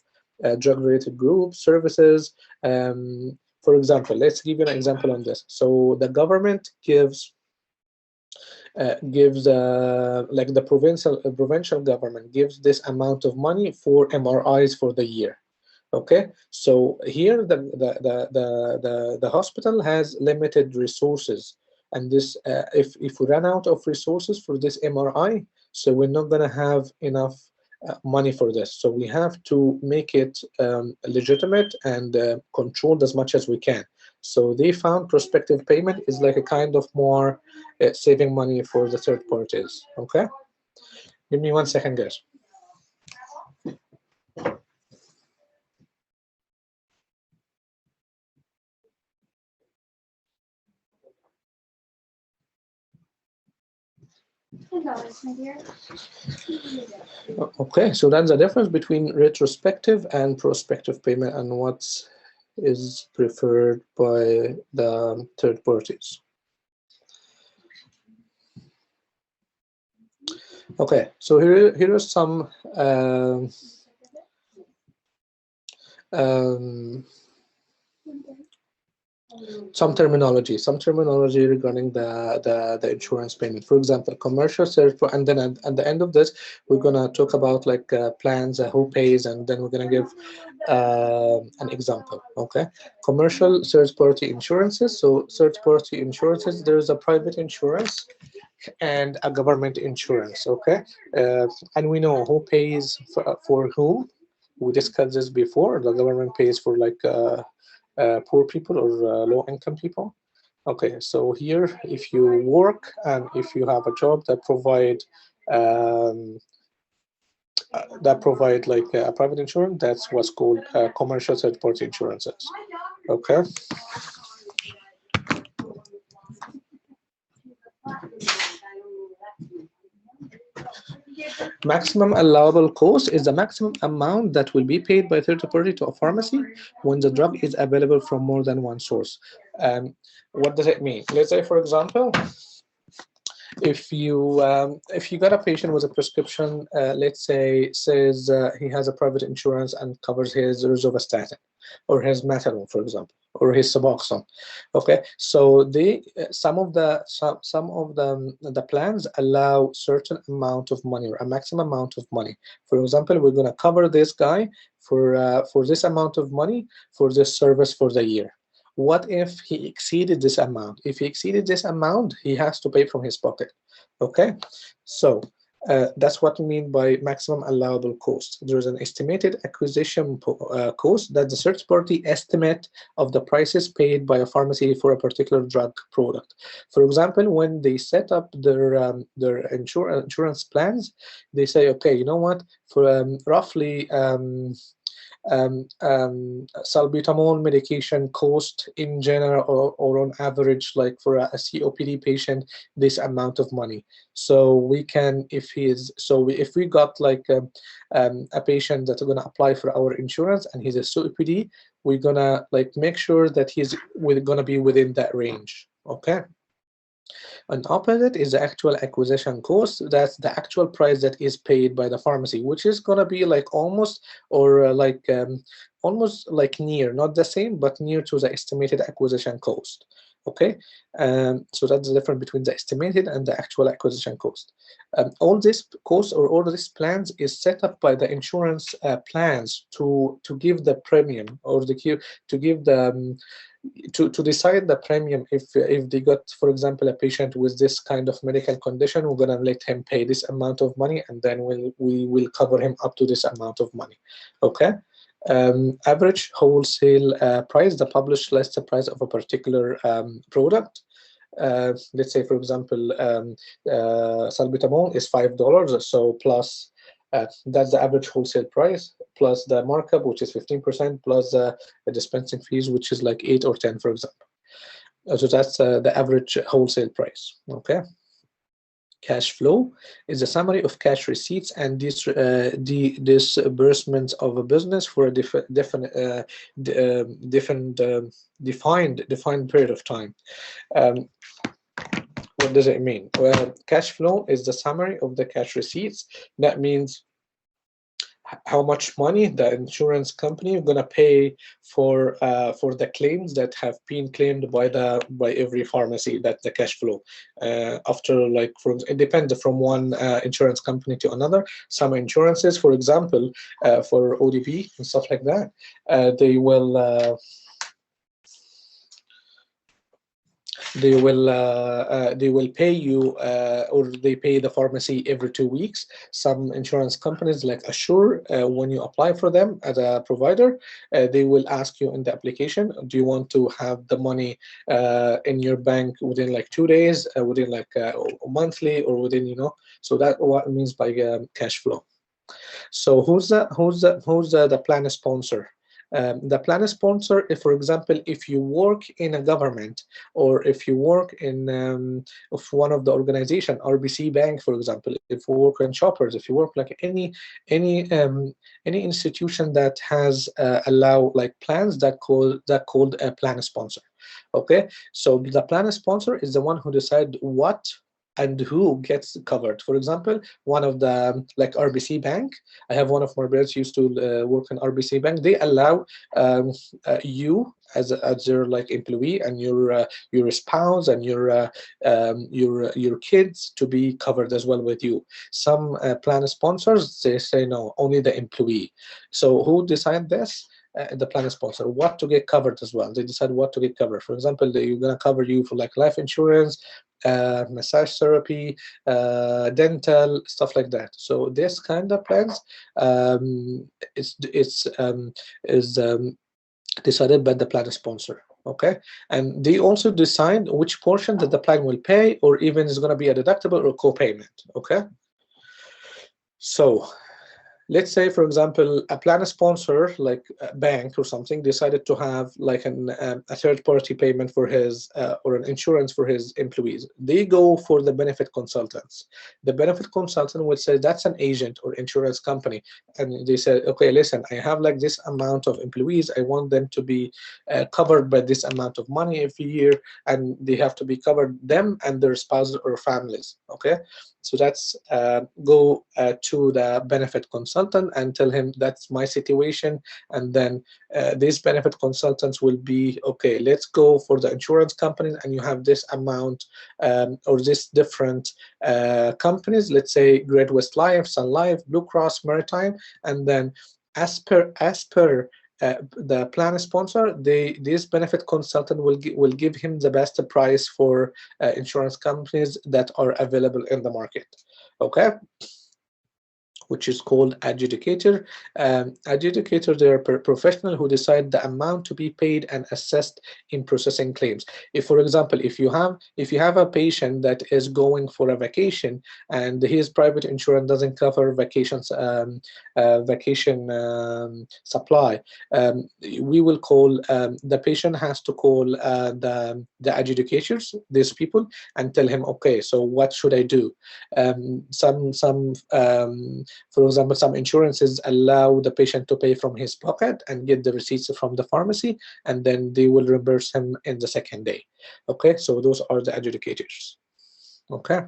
drug-related group services. For example, let's give you an example on this. So the government gives gives like the provincial government gives this amount of money for MRIs for the year. Okay, so here the hospital has limited resources, and this if we run out of resources for this MRI, so we're not gonna have enough money for this. So we have to make it legitimate and controlled as much as we can. So they found prospective payment is like a kind of more saving money for the third parties. Okay, give me 1 second, guys. Okay, so that's the difference between retrospective and prospective payment and what is preferred by the third parties. Okay, so here are some terminology regarding the insurance payment. For example, commercial third party, and then at the end of this, we're gonna talk about like plans, who pays, and then we're gonna give an example. Okay, commercial third party insurances. So third party insurances, there is a private insurance and a government insurance. Okay, and we know who pays for whom. We discussed this before. The government pays for like poor people or low-income people. Okay, so here, if you work and if you have a job that provide like a private insurance, that's what's called commercial third-party insurances. Okay. Maximum allowable cost is the maximum amount that will be paid by third party to a pharmacy when the drug is available from more than one source. What does it mean? Let's say, for example, if you got a patient with a prescription, let's say says he has a private insurance and covers his rosuvastatin or his methadone, for example, or his Suboxone. Okay, so some of the plans allow certain amount of money or a maximum amount of money. For example, we're going to cover this guy for this amount of money for this service for the year. What if he exceeded this amount? If he exceeded this amount, he has to pay from his pocket. Okay, so that's what we mean by maximum allowable cost. There is an estimated acquisition cost, that the third party estimate of the prices paid by a pharmacy for a particular drug product. For example, when they set up their insurance plans, they say, okay, you know what, for roughly salbutamol medication cost in general or on average, like for a COPD patient, this amount of money. So we can, if we got like a patient that's going to apply for our insurance and he's a COPD, we're gonna like make sure that we're gonna be within that range. Okay. An opposite is the actual acquisition cost. That's the actual price that is paid by the pharmacy, which is going to be like almost or almost like near, not the same, but near to the estimated acquisition cost. Okay, so that's the difference between the estimated and the actual acquisition cost. All this cost or all these plans is set up by the insurance plans to give the premium or to give the to decide the premium. If they got, for example, a patient with this kind of medical condition, we're gonna let him pay this amount of money, and then we will cover him up to this amount of money. Okay. Average wholesale price, the published list price of a particular product. Let's say, for example, salbutamol is $5, so plus that's the average wholesale price, plus the markup, which is 15%, plus the dispensing fees, which is like 8 or 10, for example. So that's the average wholesale price. Okay. Cash flow is a summary of cash receipts and disbursements of a business for a defined period of time. What does it mean? Well, cash flow is the summary of the cash receipts. That means how much money the insurance company is gonna pay for the claims that have been claimed by every pharmacy, that the cash flow after, like, it depends from one insurance company to another. Some insurances, for example, for ODP and stuff like that, they will pay you, or they pay the pharmacy every 2 weeks. Some insurance companies like Assure, when you apply for them as a provider, they will ask you in the application, do you want to have the money in your bank within like 2 days, within like monthly, or within, so that what it means by cash flow. So who's the plan sponsor? The plan sponsor, if, for example, if you work in a government, or if you work in of one of the organization, RBC Bank, for example, if you work in Shoppers, if you work like any institution that has allow like plans, that called a plan sponsor. Okay, so the plan sponsor is the one who decide what and who gets covered. For example, one of the, like RBC Bank, I have one of my brothers used to work in RBC Bank. They allow you as your like employee, and your spouse and your kids to be covered as well with you. Some plan sponsors, they say no, only the employee. So who decide this? The plan sponsor, what to get covered as well. They decide what to get covered. For example, they're gonna cover you for like life insurance, massage therapy, dental, stuff like that. So this kind of plans is decided by the plan sponsor. Okay, and they also decide which portion that the plan will pay, or even is going to be a deductible or co-payment. Okay, so let's say, for example, a plan sponsor like a bank or something decided to have like a third-party payment for his or an insurance for his employees. They go for the benefit consultants. The benefit consultant would say that's an agent or insurance company, and they said, okay, listen, I have like this amount of employees. I want them to be covered by this amount of money every year, and they have to be covered, them and their spouses or families. Okay, so that's go to the benefit consultant and tell him that's my situation, and then these benefit consultants will be, okay, let's go for the insurance companies, and you have this amount or this different companies, let's say Great West Life, Sun Life, Blue Cross, Maritime, and then as per the plan sponsor, this benefit consultant will give him the best price for insurance companies that are available in the market. Okay, which is called adjudicator. Adjudicator, they are professional who decide the amount to be paid and assessed in processing claims. If, for example, if you have a patient that is going for a vacation and his private insurance doesn't cover vacation supply, we will call the patient has to call the adjudicators, these people, and tell him, okay, so what should I do? For example, some insurances allow the patient to pay from his pocket and get the receipts from the pharmacy, and then they will reimburse him in the second day. Okay, so those are the adjudicators. Okay.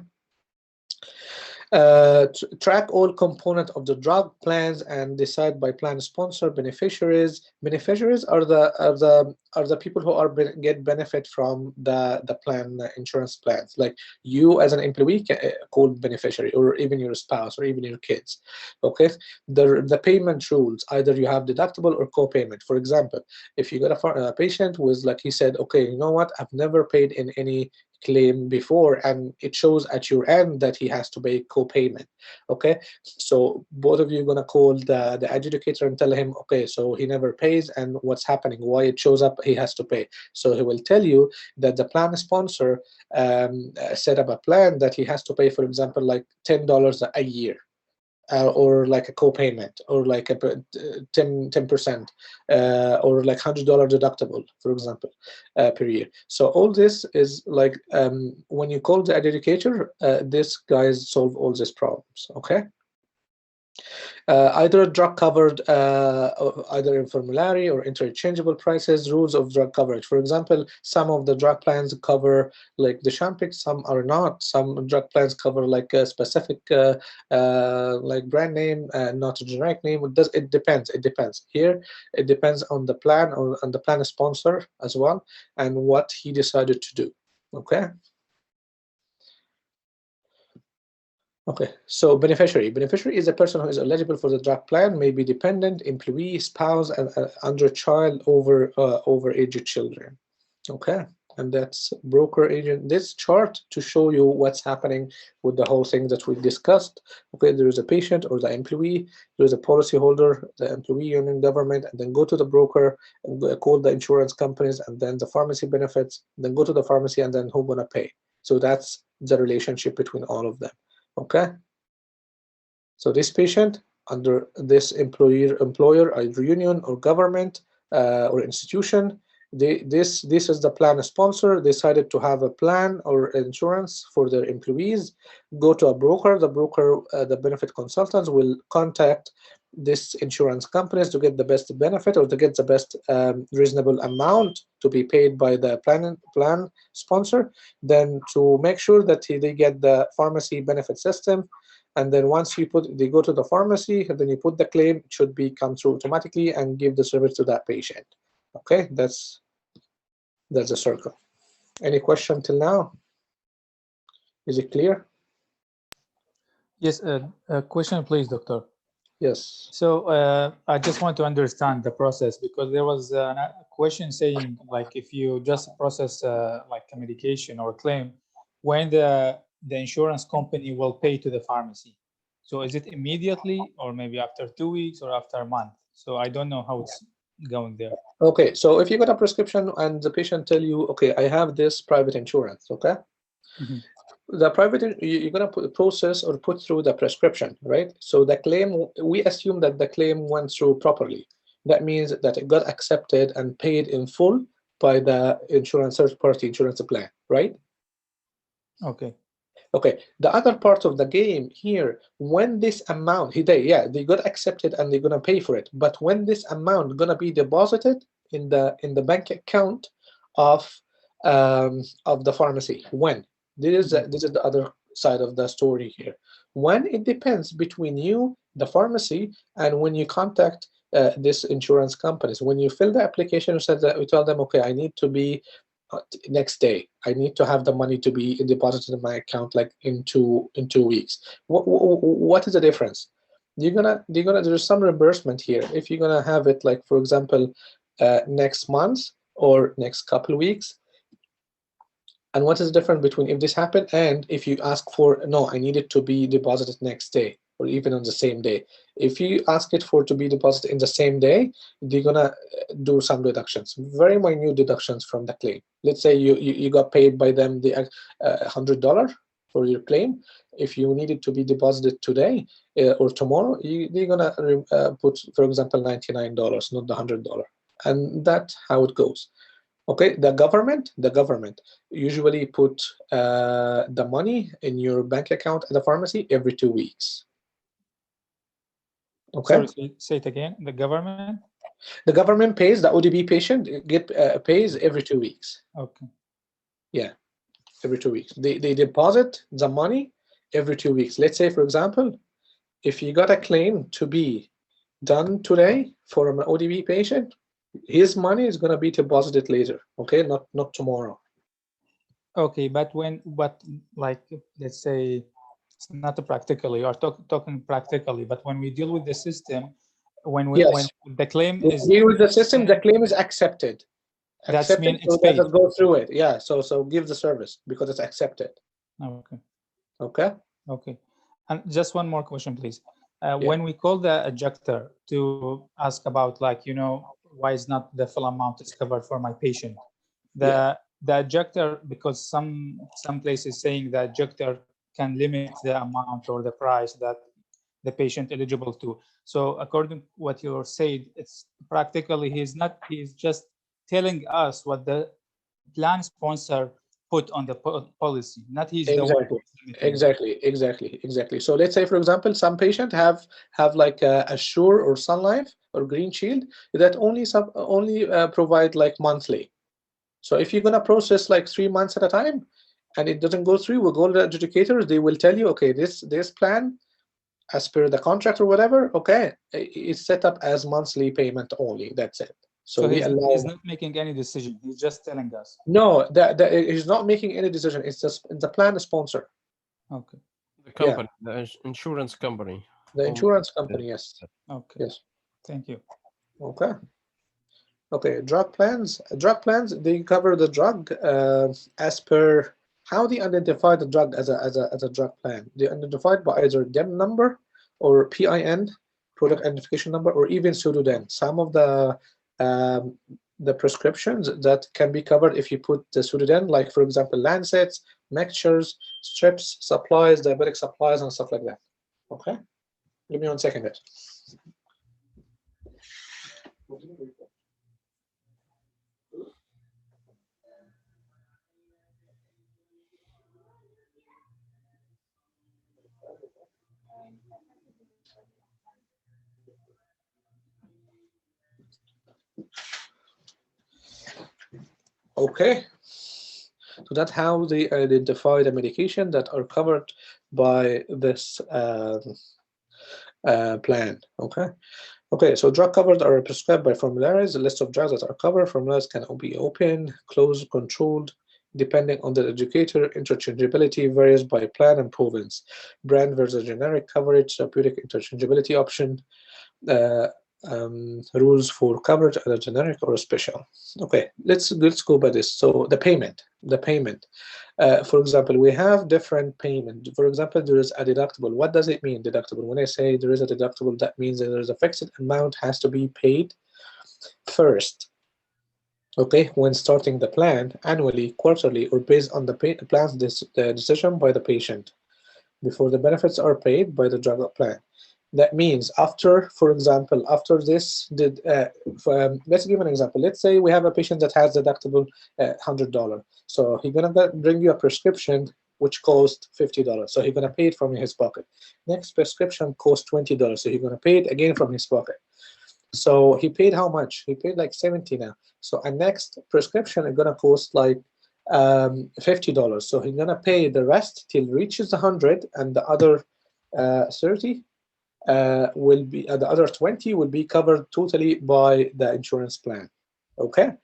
Track all components of the drug plans and decide by plan sponsor. Beneficiaries are the people who get benefit from the plan, insurance plans. Like you as an employee called beneficiary, or even your spouse, or even your kids. Okay, the payment rules, either you have deductible or co-payment. For example, if you got a patient who is like, he said, okay, you know what, I've never paid in any claim before, and it shows at your end that he has to pay co-payment. Okay, so both of you are going to call the adjudicator and tell him, okay, so he never pays, and what's happening, why it shows up he has to pay. So he will tell you that the plan sponsor set up a plan that he has to pay, for example, like $10 a year. Or like a co-payment, or like a 10%, or like $100 deductible, for example, per year. So all this is like when you call the adjudicator, this guys solve all these problems. Okay. Either drug covered, either in formulary or interchangeable prices, rules of drug coverage. For example, some of the drug plans cover like the Champix, some are not. Some drug plans cover like a specific like brand name, not a generic name. It depends. It depends. Here, it depends on the plan or on the plan sponsor as well, and what he decided to do. Okay. Okay, so beneficiary. Beneficiary is a person who is eligible for the drug plan, may be dependent, employee, spouse, and under child over aged children. Okay, and that's broker agent. This chart to show you what's happening with the whole thing that we discussed. Okay, there is a patient or the employee, there is a policyholder, the employee union government, and then go to the broker and call the insurance companies, and then the pharmacy benefits, then go to the pharmacy, and then who gonna pay. So that's the relationship between all of them. Okay, so this patient under this employer, either union or government or institution, this is the plan sponsor decided to have a plan or insurance for their employees. Go to a broker. The broker, the benefit consultants will contact this insurance companies to get the best benefit or to get the best reasonable amount to be paid by the plan sponsor, then to make sure that they get the pharmacy benefit system. And then once they go to the pharmacy, and then you put the claim, it should come through automatically and give the service to that patient. Okay, that's a circle. Any question till now? Is it clear? Yes, a question, please, doctor. Yes. So I just want to understand the process, because there was a question saying, like, if you just process like a medication or a claim, when the insurance company will pay to the pharmacy. So is it immediately, or maybe after 2 weeks, or after a month? So I don't know how it's going there. Okay, so if you got a prescription and the patient tell you, okay, I have this private insurance, okay? Mm-hmm. The private, you're gonna process or put through the prescription, right? So the claim, we assume that the claim went through properly. That means that it got accepted and paid in full by the insurance third-party insurance plan, right? Okay. Okay. The other part of the game here, when this amount, they got accepted and they're gonna pay for it. But when this amount gonna be deposited in the bank account of the pharmacy, when? This is the other side of the story here. When it depends between you, the pharmacy, and when you contact this insurance companies. When you fill the application, you tell them, okay, I need to be next day. I need to have the money to be deposited in my account like in two weeks. What is the difference? There's some reimbursement here. If you're gonna have it like, for example, next month or next couple of weeks. And what is the difference between if this happened and if you ask for, no, I need it to be deposited next day or even on the same day? If you ask it for to be deposited in the same day, they're gonna do some deductions, very minute deductions from the claim. Let's say you got paid by them the $100 for your claim. If you need it to be deposited today or tomorrow, they're gonna put, for example, $99, not the $100, and that's how it goes. Okay, the government usually put the money in your bank account at the pharmacy every 2 weeks. Okay. Sorry, say it again. The government? The government pays the ODB patient pays every 2 weeks. Okay. Yeah, every 2 weeks. They deposit the money every 2 weeks. Let's say, for example, if you got a claim to be done today for an ODB patient, his money is going to be deposited later. Okay, not tomorrow. Okay, but like, let's say, it's not practically, or talking practically, but when we deal with the system, when the claim is deal with the system, the claim is accepted. That means it's so paid. Let us go through it. Yeah, so give the service because it's accepted. Okay. Okay. Okay. And just one more question, please. When we call the adjunctor to ask about, like, why is not the full amount is covered for my patient, the adjunctor, because some places saying the adjunctor can limit the amount or the price that the patient eligible to. So according to what you said, it's practically he's just telling us what the plan sponsor put on the policy, not he's the one Exactly. submitting. Exactly. So let's say, for example, some patient have like a Sure or Sun Life or Green Shield that only provide like monthly. So if you're gonna process like 3 months at a time, and it doesn't go through, we'll go to the adjudicators. They will tell you, okay, this plan, as per the contract or whatever, okay, it's set up as monthly payment only. That's it. So we allow. he's not making any decision. He's just telling us. No, that he's not making any decision. It's just the plan sponsor. Okay. The company, the insurance company. The insurance company, yes. Okay. Yes. Thank you. Okay. Okay. Drug plans. Drug plans. They cover the drug as per how they identify the drug as a drug plan. They identified by either DEM number or PIN, product identification number, or even pseudoden. Some of the prescriptions that can be covered if you put the pseudoden, like for example lancets, mixtures, strips, supplies, diabetic supplies, and stuff like that. Okay, give me 1 second there. Okay, so that's how they identify the medication that are covered by this plan. Okay, so drug covered are prescribed by formularies. The list of drugs that are covered, formularies can be open, closed, controlled, depending on the educator. Interchangeability varies by plan and province. Brand versus generic coverage, therapeutic interchangeability option, rules for coverage, either generic or special. Okay, let's go by this. So the payment. For example, we have different payment. For example, there is a deductible. What does it mean, deductible? When I say there is a deductible, that means that there is a fixed amount has to be paid first. Okay, when starting the plan, annually, quarterly, or based on the plan's decision by the patient, before the benefits are paid by the drug plan. That means after, for example, after this, let's give an example. Let's say we have a patient that has deductible $100. So he's gonna bring you a prescription which costs $50. So he's gonna pay it from his pocket. Next prescription costs $20. So he's gonna pay it again from his pocket. So he paid how much? He paid like 70 now. So a next prescription is gonna cost like $50. So he's gonna pay the rest till reaches 100, and the other 30 will be the other 20 will be covered totally by the insurance plan. Okay,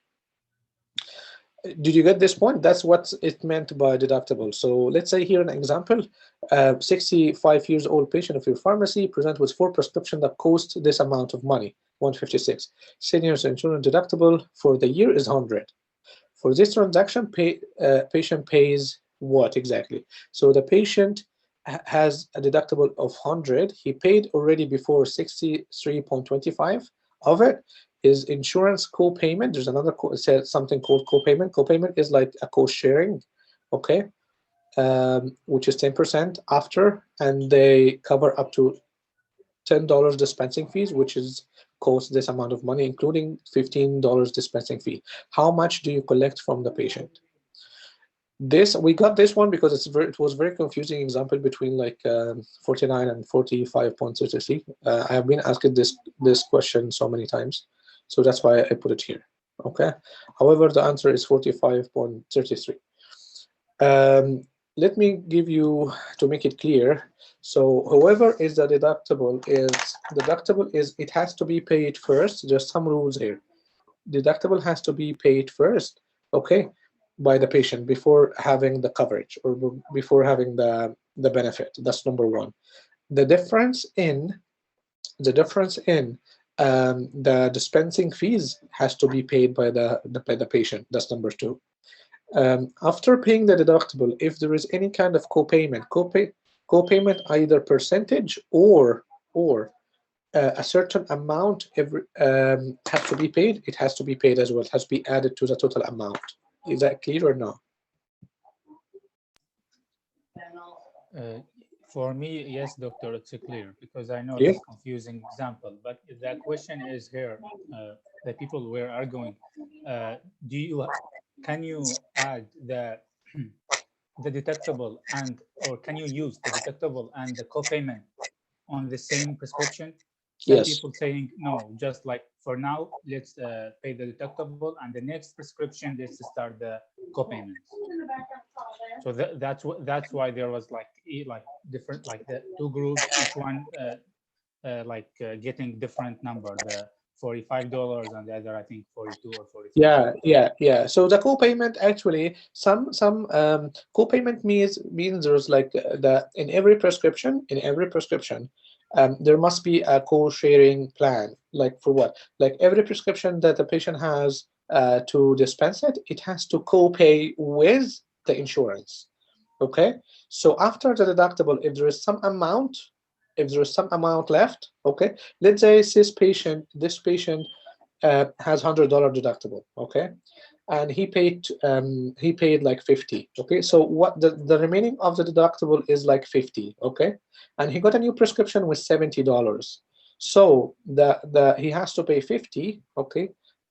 did you get this point? That's what it meant by deductible. So let's say here an example: 65 years old patient of your pharmacy present with 4 prescriptions that cost this amount of money, 156. Senior's insurance deductible for the year is 100. For this transaction, patient pays what exactly? So the patient has a deductible of 100. He paid already before 63.25 of it. Is insurance co-payment. There's another something called co-payment. Co-payment is like a co-sharing, okay, which is 10% after, and they cover up to $10 dispensing fees, which is cost this amount of money, including $15 dispensing fee. How much do you collect from the patient? We got this one because it was very confusing example between like 49 and 45.33. I have been asked this question so many times, so that's why I put it here. Okay. However, the answer is 45.33. Let me give you, to make it clear. So whoever is the deductible is it has to be paid first. There's some rules here. Deductible has to be paid first, okay, by the patient before having the coverage or before having the benefit. That's number one. The difference in the dispensing fees has to be paid by the patient. That's number two. After paying the deductible, if there is any kind of co-payment, either percentage or a certain amount has to be paid. It has to be paid as well. It has to be added to the total amount. Is that clear or no? For me, yes, doctor, it's clear, because I know Yeah. this confusing example. But the question is here, the people were arguing, can you add the the deductible or can you use the deductible and the copayment on the same prescription? Some Yes. people saying no, just like for now, let's pay the deductible, and the next prescription let's start the copayments. So that's why there was like different, like the two groups, each one getting different number, the $45 and the other I think 42 or 43. Yeah. So the co-payment, actually, some co-payment means there's like in every prescription there must be a co-sharing plan. Like for what? Like every prescription that the patient has to dispense it, it has to co-pay with the insurance. Okay. So after the deductible, if there is some amount left, okay, let's say this patient has $100 deductible, okay, and he paid like 50, okay, so what the remaining of the deductible is like 50, okay, and he got a new prescription with $70, so he has to pay 50, okay,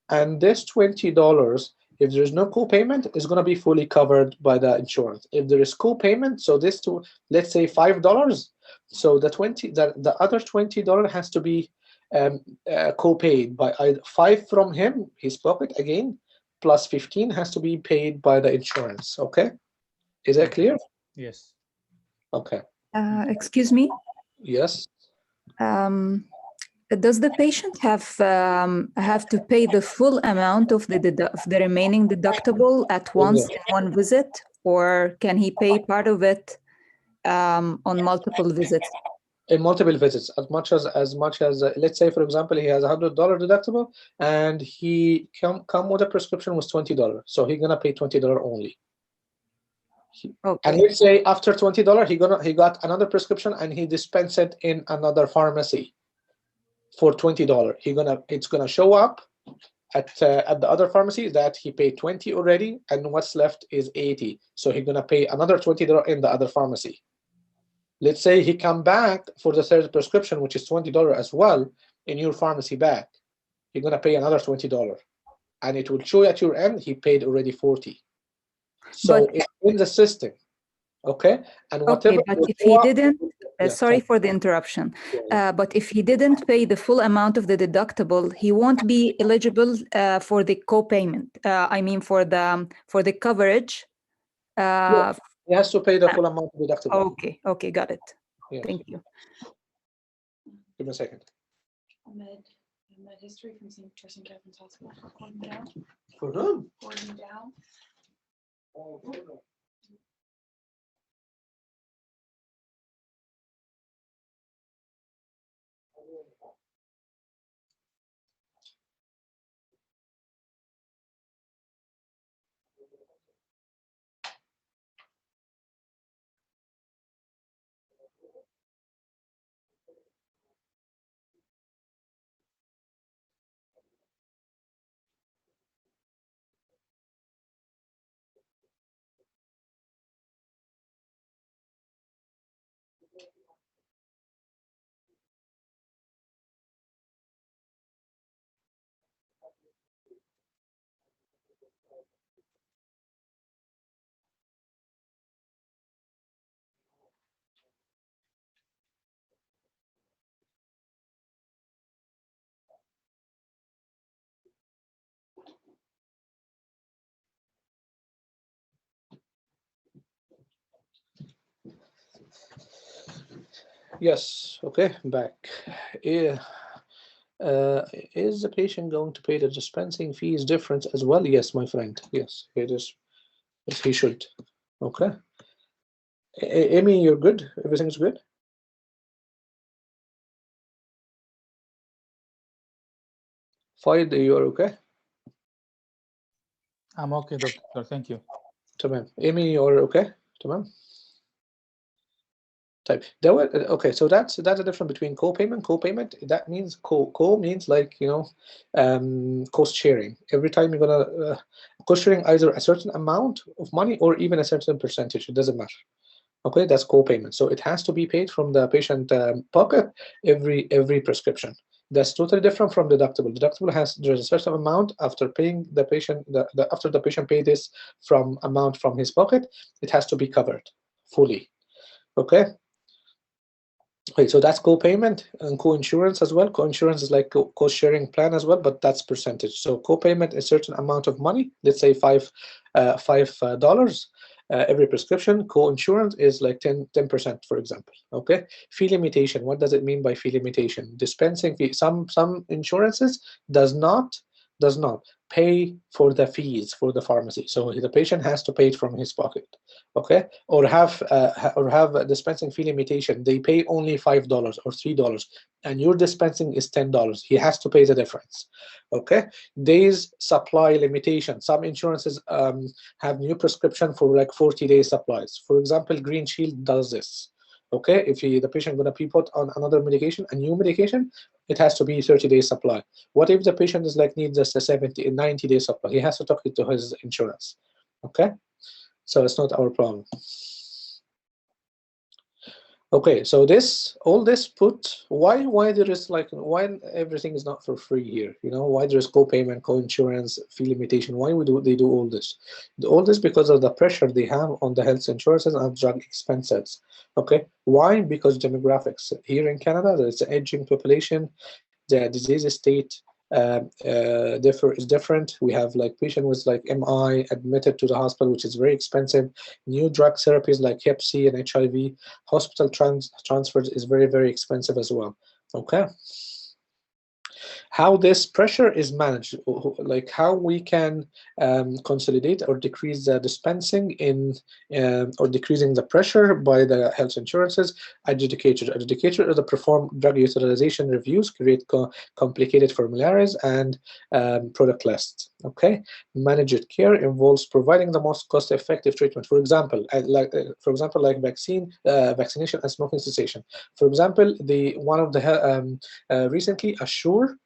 and this $20, if there's no co-payment, is going to be fully covered by the insurance. If there is co-payment, so this to, let's say $5, so the other $20 has to be co-paid by either 5 from him, his pocket again, plus 15 has to be paid by the insurance. Okay, is that clear? Yes. Okay. Excuse me. Yes. Does the patient have to pay the full amount of the remaining deductible at once in one visit, or can he pay part of it on multiple visits? In multiple visits, as much as let's say, for example, he has $100 deductible and he come with a prescription with $20, so he's gonna pay $20 only. Okay. And let's say after $20 he got another prescription and he dispensed it in another pharmacy for $20. It's gonna show up at the other pharmacy that he paid 20 already, and what's left is 80. So he's gonna pay another $20 in the other pharmacy. Let's say he come back for the third prescription, which is $20 as well, in your pharmacy back. You're gonna pay another $20, and it will show at your end he paid already 40. So it's in the system, okay? And whatever. Okay, but if he didn't, Yes, sorry for the interruption, but if he didn't pay the full amount of the deductible, he won't be eligible for the co-payment. I mean, for the coverage. Yes. He has to pay the full amount of deductible. Okay, got it. Yes. Thank you. Give me a second. Med history from St. Tristan Catherine's Hospital. Gordon down. For whom? Gordon down. Yes, okay, back. Yeah. Is the patient going to pay the dispensing fees difference as well? Yes, my friend. Yes, it is. Yes, he should. Okay. Amy, you're good? Everything's good? Faid, you're okay? I'm okay, doctor. Thank you. Tamam. Amy, you're okay? Tamam. Type. Okay, so that's the difference between co-payment. Co-payment, that means co means like, cost sharing. Every time you're gonna cost sharing either a certain amount of money or even a certain percentage. It doesn't matter. Okay, that's co-payment. So it has to be paid from the patient pocket every prescription. That's totally different from deductible. Deductible there's a certain amount after paying the patient, after the patient pay this amount from his pocket, it has to be covered fully. Okay. Okay, so that's co-payment and co-insurance as well. Co-insurance is like cost-sharing plan as well, but that's percentage. So co-payment is a certain amount of money. Let's say $5 every prescription. Co-insurance is like 10%, for example. Okay. Fee limitation. What does it mean by fee limitation? Dispensing fee. Some insurances does not pay for the fees for the pharmacy, so the patient has to pay it from his pocket. Okay, or have a dispensing fee limitation. They pay only $5 or $3, and your dispensing is $10. He has to pay the difference. Okay, days supply limitation. Some insurances have new prescription for like 40-day supplies. For example, Green Shield does this. Okay, if the patient gonna be put on another medication, a new medication, it has to be 30-day supply. What if the patient is like needs just a 70 and 90-day supply? He has to talk to his insurance. Okay, so it's not our problem. Okay, so all this put why there is like why everything is not for free here? You know, why there is co-payment, co-insurance, fee limitation? Why they do all this? All this because of the pressure they have on the health insurances and drug expenses. Okay, why? Because demographics here in Canada, there's an aging population, the disease state is different. We have like patient with like MI admitted to the hospital, which is very expensive. New drug therapies like Hep C and HIV. Hospital transfers is very, very expensive as well. Okay. How this pressure is managed, like how we can consolidate or decrease the dispensing or decreasing the pressure by the health insurances. Adjudicators are perform drug utilization reviews, create complicated formularies and product lists. Okay, managed care involves providing the most cost-effective treatment. For example, like vaccination and smoking cessation. For example, recently Assure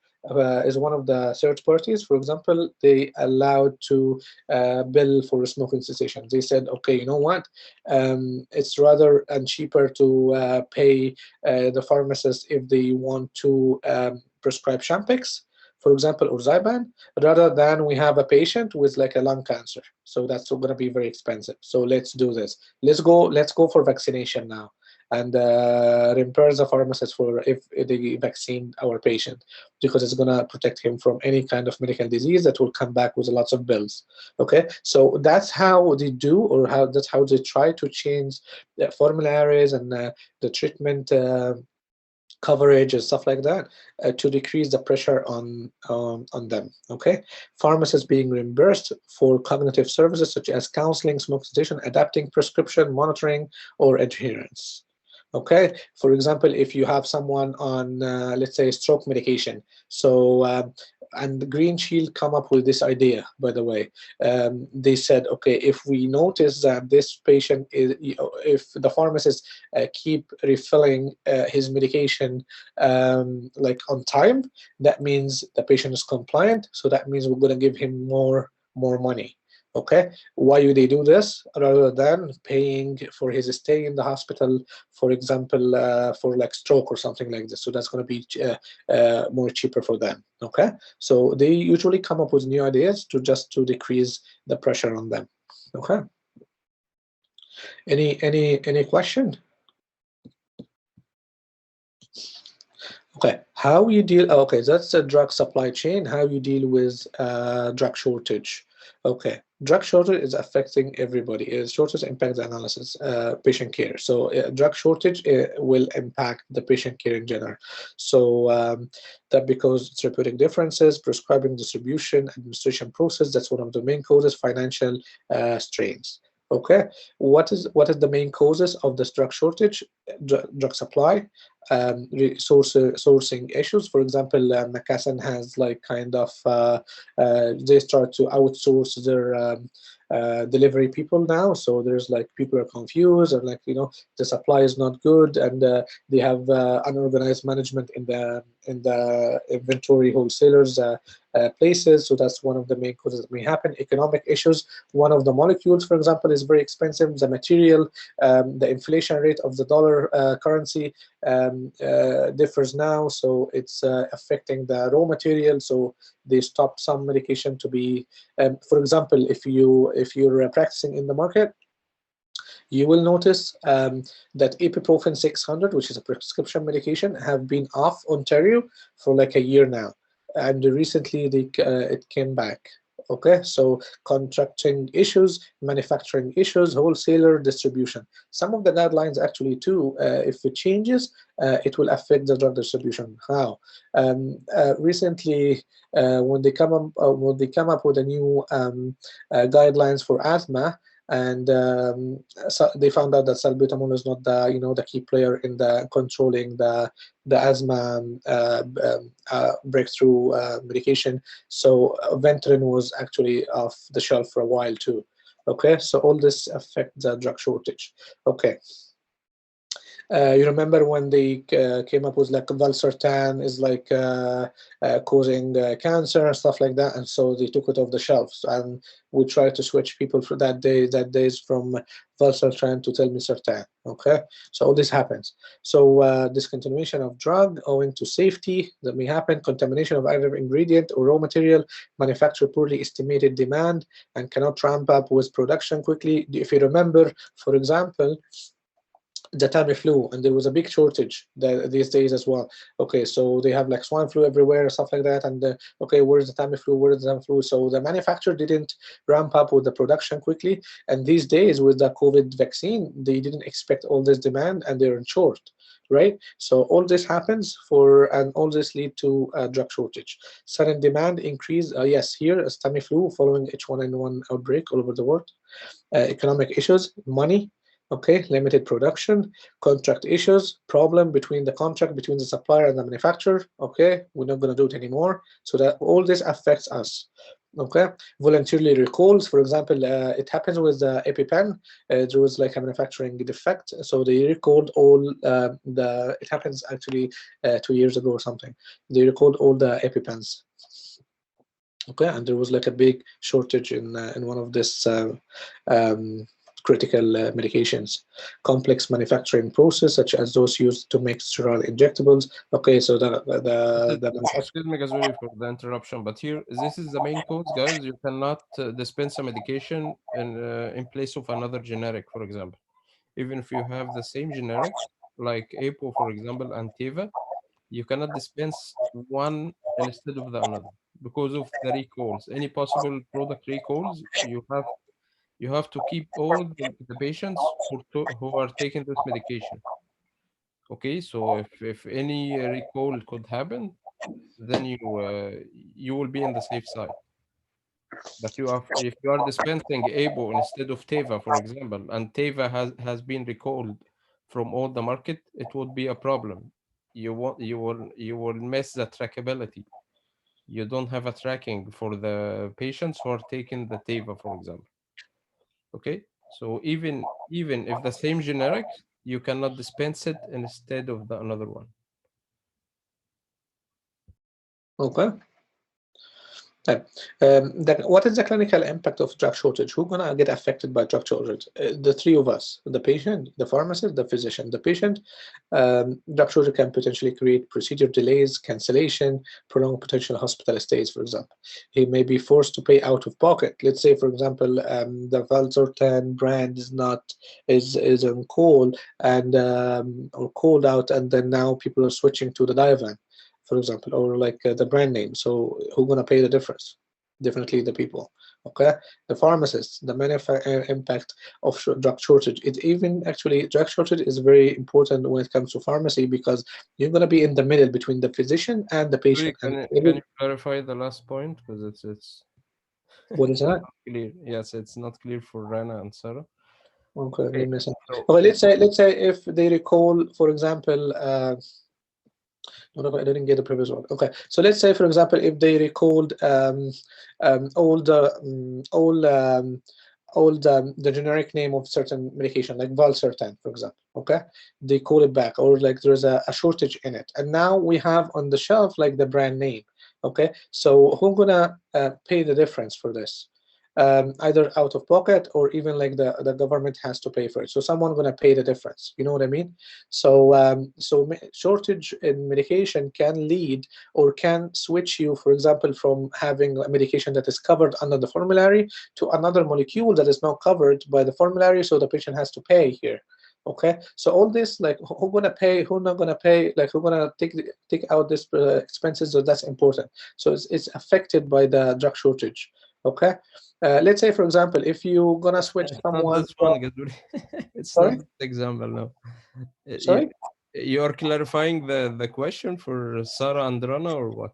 is one of the third parties. For example, they allowed to bill for smoking cessation. They said, okay, you know what? It's rather and cheaper to pay the pharmacist if they want to prescribe Champix, for example, or Zyban, rather than we have a patient with like a lung cancer. So that's going to be very expensive. So let's do this. Let's go for vaccination now, and reimburse the pharmacist for if they vaccine our patient, because it's going to protect him from any kind of medical disease that will come back with lots of bills. Okay, so that's how they do, or that's how they try to change the formularies and the treatment coverage and stuff like that to decrease the pressure on them. Okay, pharmacists being reimbursed for cognitive services such as counseling, smoking cessation, adapting prescription, monitoring, or adherence. Okay, for example, if you have someone on let's say stroke medication, so and the Green Shield come up with this idea, by the way. They said, okay, if we notice that this patient is, if the pharmacist keep refilling his medication like on time, that means the patient is compliant, so that means we're going to give him more money. Okay, why do they do this rather than paying for his stay in the hospital, for example, for like stroke or something like this? So that's going to be more cheaper for them. Okay, so they usually come up with new ideas to decrease the pressure on them. Okay, any question? Okay, how you deal? Okay, that's the drug supply chain. How you deal with drug shortage? Okay, drug shortage is affecting everybody. Shortage impacts the analysis, patient care. So drug shortage will impact the patient care in general. So that because it's therapeutic differences, prescribing, distribution, administration process, that's one of the main causes. Financial strains. Okay, what is the main causes of this drug shortage? Drug supply, sourcing issues. For example, McKesson has like kind of they start to outsource their delivery people now, so there's like people are confused, and like, you know, the supply is not good, and they have unorganized management in the inventory wholesalers places. So that's one of the main causes that may happen. Economic issues. One of the molecules, for example, is very expensive. The material, the inflation rate of the dollar currency differs now, so it's affecting the raw material. So they stopped some medication to be, for example, if you're practicing in the market, you will notice that ibuprofen 600, which is a prescription medication, have been off Ontario for like a year now, and recently it came back. Okay, so contracting issues, manufacturing issues, wholesaler distribution. Some of the guidelines actually too, if it changes, it will affect the drug distribution. How? Recently, when they come up with a new guidelines for asthma, and so they found out that salbutamol is not the key player in the controlling the asthma breakthrough medication. So Ventolin was actually off the shelf for a while too. Okay, so all this affects the drug shortage. Okay. You remember when they came up with like valsartan is like causing cancer and stuff like that, and so they took it off the shelves, and we tried to switch people for that days from valsartan to telmisartan. Okay, so all this happens. So discontinuation of drug owing to safety that may happen, contamination of either ingredient or raw material, manufacturer poorly estimated demand and cannot ramp up with production quickly. If you remember, for example, the Tamiflu, and there was a big shortage these days as well. Okay, so they have like swine flu everywhere and stuff like that, and okay, where's the Tamiflu, where's the Tamiflu? So the manufacturer didn't ramp up with the production quickly, and these days with the COVID vaccine, they didn't expect all this demand and they're in short, right? So all this happens and all this lead to a drug shortage. Sudden demand increase, yes, here is Tamiflu following H1N1 outbreak all over the world. Economic issues, money, okay, limited production, contract issues, problem between the supplier and the manufacturer. Okay, we're not going to do it anymore. So that all this affects us. Okay, voluntarily recalls, for example, it happens with the EpiPen. There was like a manufacturing defect, so they recalled all it happens actually 2 years ago or something. They recalled all the EpiPens. Okay, and there was like a big shortage in one of this critical medications. Complex manufacturing process, such as those used to make sterile injectables. Okay, so excuse me, Gazuli, for the interruption, but here this is the main cause, guys. You cannot dispense a medication in place of another generic, for example. Even if you have the same generic, like APO, for example, and Teva, you cannot dispense one instead of the another because of the recalls. Any possible product recalls, you have to keep all the patients who are taking this medication. Okay, so if any recall could happen, then you will be in the safe side. But if you are dispensing ABO instead of Teva, for example, and Teva has been recalled from all the market, it would be a problem. You will miss the trackability. You don't have a tracking for the patients who are taking the Teva, for example. Okay, so even if the same generic, you cannot dispense it instead of the another one. Okay. What is the clinical impact of drug shortage? Who's gonna get affected by drug shortage? The three of us: the patient, the pharmacist, the physician. The patient, drug shortage can potentially create procedure delays, cancellation, prolonged potential hospital stays. For example, he may be forced to pay out of pocket. Let's say, for example, the valsartan brand is on call and or called out, and then now people are switching to the Diavan, for example, or like the brand name. So who's gonna pay the difference? Definitely the people. Okay, the pharmacists, the impact of drug shortage. It even actually drug shortage is very important when it comes to pharmacy, because you're gonna be in the middle between the physician and the patient. Can you clarify the last point, because it's what is that? clear. Yes, it's not clear for Rana and Sarah. Okay, Okay, so, so okay, let's say if they recall, for example, no, I didn't get the previous one. Okay, so let's say, for example, if they recalled all the generic name of certain medication, like valsartan, for example. Okay, they call it back, or like there's a shortage in it, and now we have on the shelf like the brand name. Okay, so who's gonna pay the difference for this? either out of pocket or even like the government has to pay for it. So someone gonna pay the difference. You know what I mean? So shortage in medication can lead or can switch you, for example, from having a medication that is covered under the formulary to another molecule that is not covered by the formulary, so the patient has to pay here. Okay, so all this, like who gonna pay, who not gonna pay, like who gonna take out this expenses, so that's important. So it's affected by the drug shortage. Okay, let's say, for example, if you're gonna switch It's not someone this one, Gaduri. It's Sorry? not this example, no. Sorry? You are clarifying the question for Sarah and Rana or what?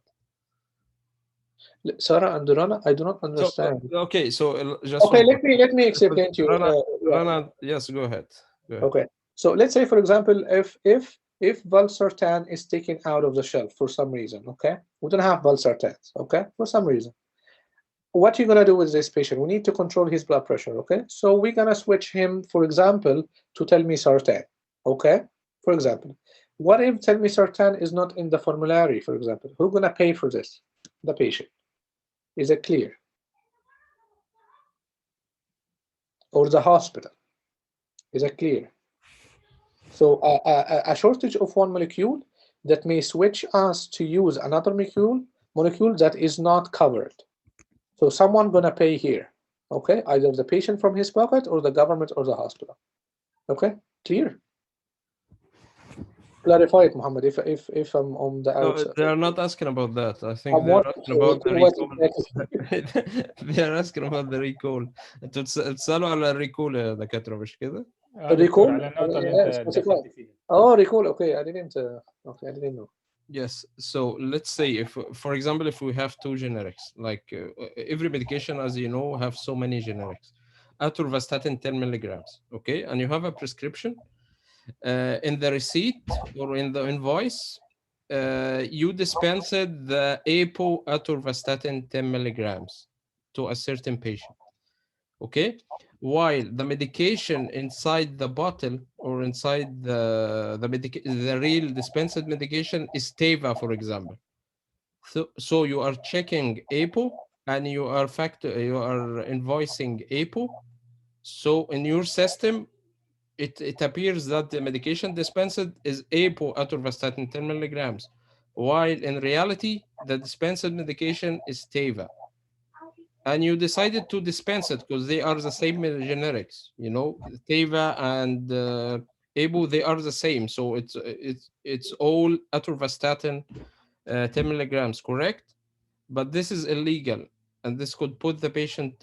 Sarah and Rana, I do not So, understand. okay, so just Okay, one more. let me explain to you. Rana, Yeah. Rana, yes, go ahead. Go ahead. Okay, so let's say, for example, if valsartan is taken out of the shelf for some reason, okay, we don't have valsartans, okay, for some reason. What you're gonna do with this patient? We need to control his blood pressure, okay? So we're gonna switch him, for example, to telmisartan, okay? For example, what if telmisartan is not in the formulary, for example? Who's gonna pay for this? The patient. Is it clear? Or the hospital? Is it clear? So a shortage of one molecule that may switch us to use another molecule that is not covered. So someone gonna pay here, okay? Either the patient from his pocket or the government or the hospital. Okay, clear? Clarify it, Muhammad. If I'm on the No, outside. they are not asking about that. I think I'm they're what- asking about the what recall. exactly? They are asking about the recall. انتوا بتسألوا على الريكول يا دكاترة مش كده؟ دكتور Recall? على النقطة اللي Yes, انت specify. دخلت فيها. Oh, recall. Okay, I didn't. Okay, I didn't know. Yes. So let's say if, for example, if we have two generics, like every medication, as you know, have so many generics. Atorvastatin 10 milligrams, okay? And you have a prescription. In the receipt or in the invoice, you dispensed the apo atorvastatin 10 milligrams to a certain patient, okay? While the medication inside the bottle or inside the real dispensed medication is Teva, for example. So you are checking apo and you are invoicing apo. So in your system, it appears that the medication dispensed is apo atorvastatin 10 milligrams, while in reality, the dispensed medication is Teva. And you decided to dispense it because they are the same generics, you know, Teva and apo, they are the same. So it's all atorvastatin 10 milligrams, correct? But this is illegal, and this could put the patient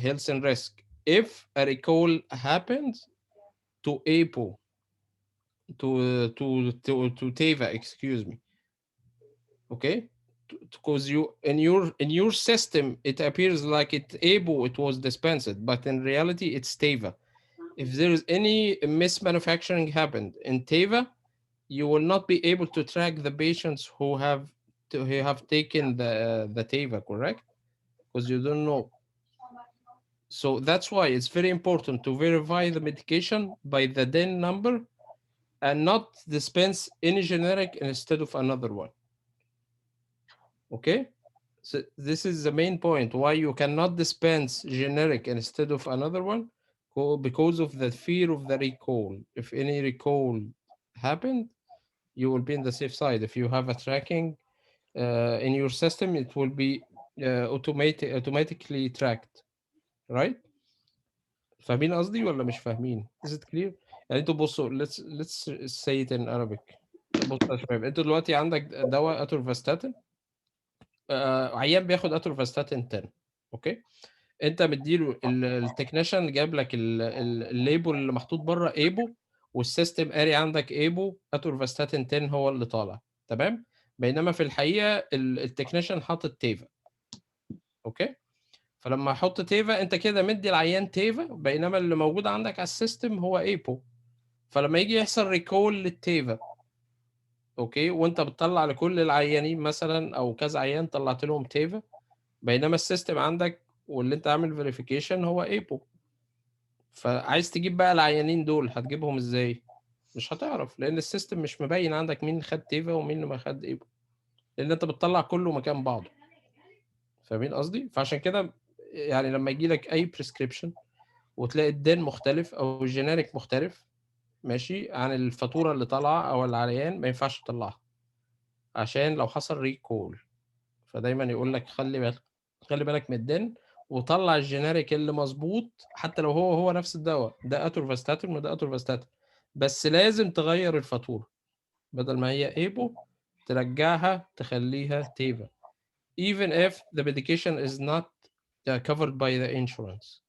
health in risk if a recall happens to apo, to Teva, excuse me. Okay, because you in your system it appears like apo it was dispensed, but in reality it's Teva. If there is any mismanufacturing happened in Teva, you will not be able to track the patients who have taken the Teva, correct? Because you don't know. So that's why it's very important to verify the medication by the DIN number and not dispense any generic instead of another one. Okay? So this is the main point why you cannot dispense generic instead of another one, because of the fear of the recall. If any recall happened, you will be in the safe side. If you have a tracking in your system, it will be automatically tracked, right? فاهمين قصدي ولا مش فاهمين؟ Is it clear؟ يعني انتوا بصوا let's say it in Arabic. بص يا شباب، انتوا دلوقتي عندك دواء اتورفاستاتين، عيان بياخد اتورفاستاتين 10، اوكي؟ انت مديله التكنيشن جاب لك الليبل اللي محطوط بره ايبو، والسيستم قاري عندك ايبو اتورفاستاتين 10 هو اللي طالع، تمام؟ بينما في الحقيقه التكنيشن حاطط تيفا، اوكي؟ فلما احط تيفا انت كده مدي العيان تيفا، بينما اللي موجود عندك على السيستم هو ايبو. فلما يجي يحصل ريكول للتيفا، اوكي، وانت بتطلع لكل العيانين مثلا او كذا عيان طلعت لهم تيفا، بينما السيستم عندك واللي انت عامل فيريفيكيشن هو ايبو. فعايز تجيب بقى العيانين دول هتجيبهم ازاي؟ مش هتعرف، لان السيستم مش مبين عندك مين خد تيفا ومين اللي ما خد ايبو، لان انت بتطلع كله مكان بعضه. فاهمين قصدي؟ فعشان كده يعني لما يجي لك اي بريسكريبشن وتلاقي الدين مختلف او الجينيريك مختلف ماشي عن الفاتوره اللي طالعه او العيان، ما ينفعش تطلعها عشان لو حصل ريكول. فدايما يقول لك خلي بالك من الدين، وطلع الجينيريك اللي مظبوط حتى لو هو نفس الدواء، ده اتورفاستاتين وده اتورفاستاتين، بس لازم تغير الفاتوره، بدل ما هي ايبو ترجعها تخليها تيفا even if the medication is not covered by the insurance.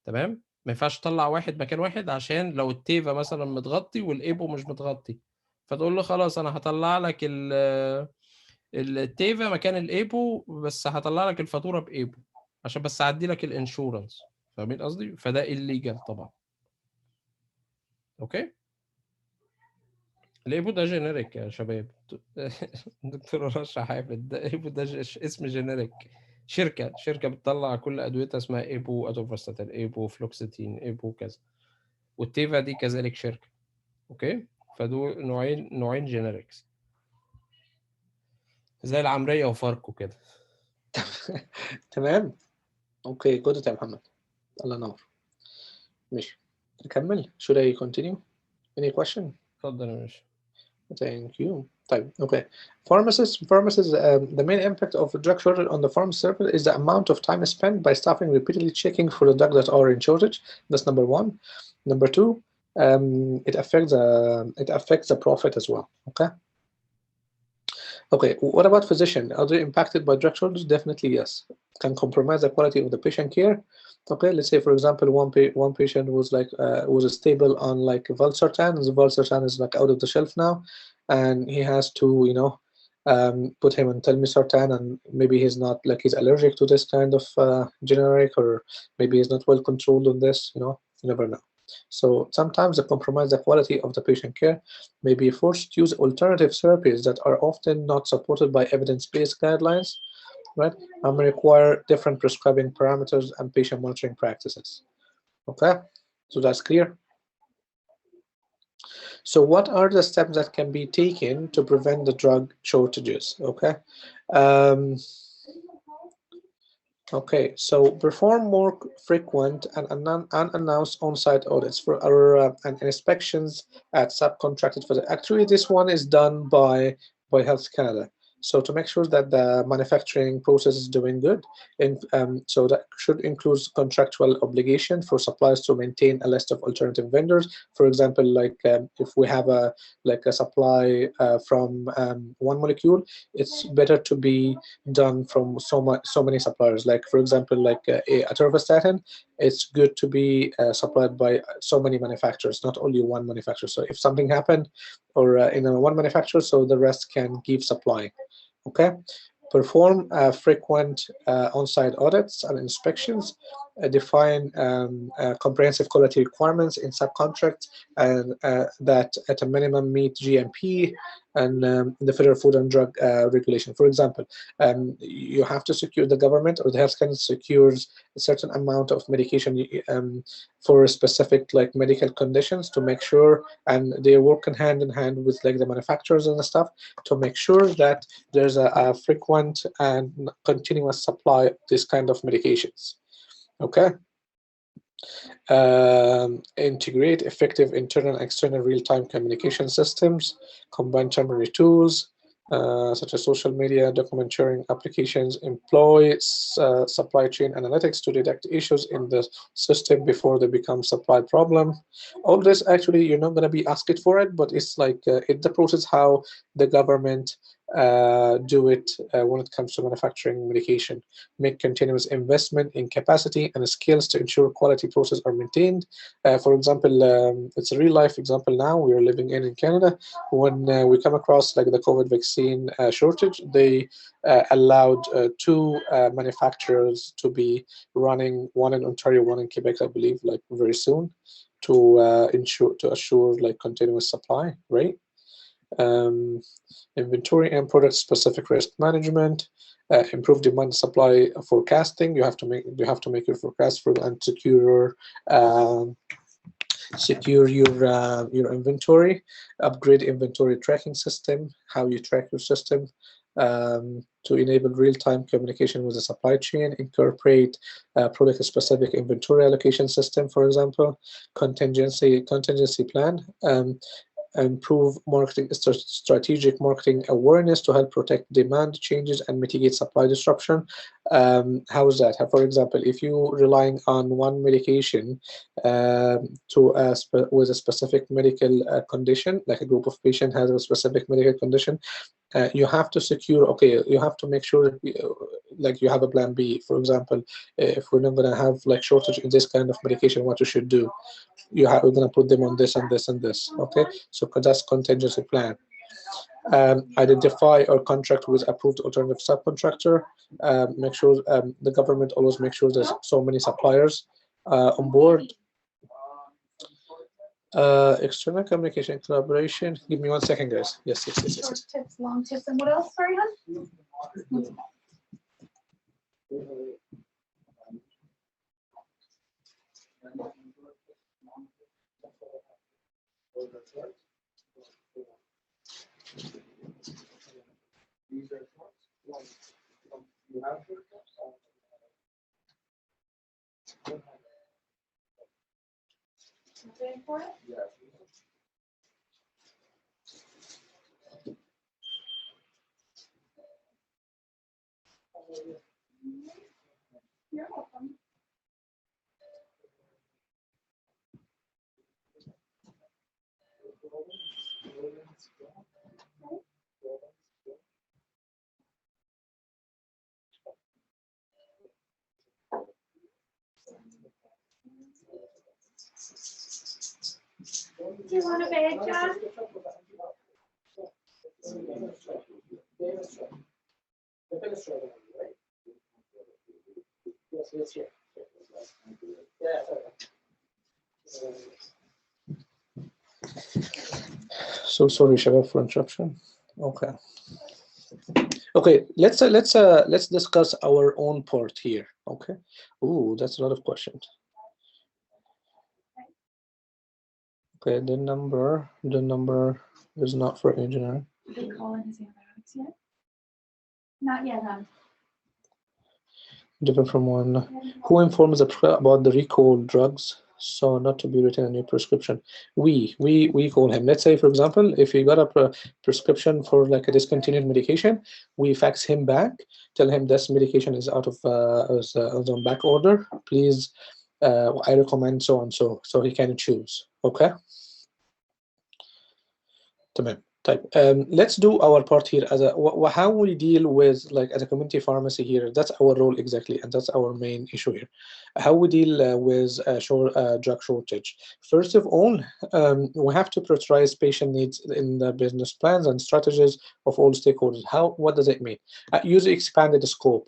تمام، ما ينفعش تطلع واحد مكان واحد عشان لو التيفا مثلا متغطي والايبو مش متغطي، فتقول له خلاص انا هطلع لك التيفا مكان الايبو، بس هطلع لك الفاتوره بايبو عشان بس اعدي لك الانشورنس. فاهمين قصدي؟ فده الليجال طبعا. اوكي، الايبو ده جينيريك يا شباب. دكتور رشا حافظ، ده ايبو ده اسم جينيريك، شركه بتطلع كل ادويتها اسمها ايبو اتوفاستاتين، ايبو فلوكسيتين، ايبو كذا، والتيفا دي كذلك شركه. اوكي، فدول نوعين جينيريكس زي العمريه وفاركو كده. تمام. اوكي جود يا محمد، الله ينور. ماشي نكمل. should I continue? Any question? اتفضل يا باشا. Thank you. طيب okay. Pharmacists, the main impact of a drug shortage on the pharmacy service is the amount of time spent by staffing repeatedly checking for the drugs that are in shortage. That's number one. Number two, it affects the profit as well. Okay. Okay, what about physician? Are they impacted by drug shortage? Definitely yes. Can compromise the quality of the patient care. Okay, let's say for example one patient was like was stable on like valsartan, and the valsartan is like out of the shelf now, and he has to put him on telmisartan, and maybe he's not like he's allergic to this kind of generic, or maybe he's not well controlled on this. You never know. So sometimes they compromise the quality of the patient care, may be forced to use alternative therapies that are often not supported by evidence-based guidelines, right? And may require different prescribing parameters and patient monitoring practices. Okay, so that's clear. So what are the steps that can be taken to prevent the drug shortages? Okay. Okay, so perform more frequent and unannounced on-site audits and inspections at subcontracted facilities. Actually, this one is done by Health Canada. So to make sure that the manufacturing process is doing good, so that should include contractual obligation for suppliers to maintain a list of alternative vendors. For example, like if we have a supply from one molecule, it's better to be done from so many suppliers. Like for example, like atorvastatin, it's good to be supplied by so many manufacturers, not only one manufacturer. So if something happened, or in one manufacturer, so the rest can give supply. Okay, perform frequent on-site audits and inspections, define comprehensive quality requirements in subcontracts, and that at a minimum meet GMP and the Federal Food and Drug Regulation. For example, you have to secure, the government or the health care secures a certain amount of medication for specific like medical conditions to make sure, and they work hand in hand with like the manufacturers and the stuff to make sure that there's a frequent and continuous supply of this kind of medications. Okay. Integrate effective internal and external real-time communication systems, combine temporary tools such as social media, document sharing applications, employ supply chain analytics to detect issues in the system before they become supply problem. All this actually you're not going to be asked for it, but it's like it's the process how the government do it when it comes to manufacturing medication. Make continuous investment in capacity and skills to ensure quality processes are maintained. For example, it's a real life example now we are living in Canada. When we come across like the COVID vaccine shortage, they allowed two manufacturers to be running, one in Ontario, one in Quebec, I believe, like very soon, to assure like continuous supply, right? Inventory and product specific risk management, improve demand supply forecasting. You have to make your forecast for and secure your inventory. Upgrade inventory tracking system, how you track your system to enable real-time communication with the supply chain, incorporate product-specific inventory allocation system, for example, contingency plan, improve marketing strategic marketing awareness to help protect demand changes and mitigate supply disruption. How is that? For example, if you're relying on one medication with a specific medical condition, like a group of patients has a specific medical condition, you have to secure, okay, you have to make sure that like you have a plan B. For example, if we're not going to have like shortage in this kind of medication, what you should do, we're going to put them on this and this and this. Okay, so that's contingency plan. Identify or contract with approved alternative subcontractor. Make sure the government always make sure there's so many suppliers on board. External communication collaboration. Give me 1 second, guys. Yes. Short tips, long tips, and what else? Sorry, hon? Ready for it? You're welcome. Do you want a bag, John? So sorry, Shabab, for interruption. Okay, let's discuss our own part here. Okay. Ooh, that's a lot of questions. Okay, the number is not for engineer. Did they call in his antibiotics yet? Not yet, huh? Different from one. Who informs the about the recall drugs so not to be written a new prescription? We call him. Let's say, for example, if you got a prescription for like a discontinued medication, we fax him back, tell him this medication is out of is on back order. Please, I recommend so and so he can choose. Okay. Let's do our part here as a how we deal with like as a community pharmacy here. That's our role exactly, and that's our main issue here. How we deal with drug shortage. First of all, we have to prioritize patient needs in the business plans and strategies of all stakeholders. What does it mean? Use expanded scope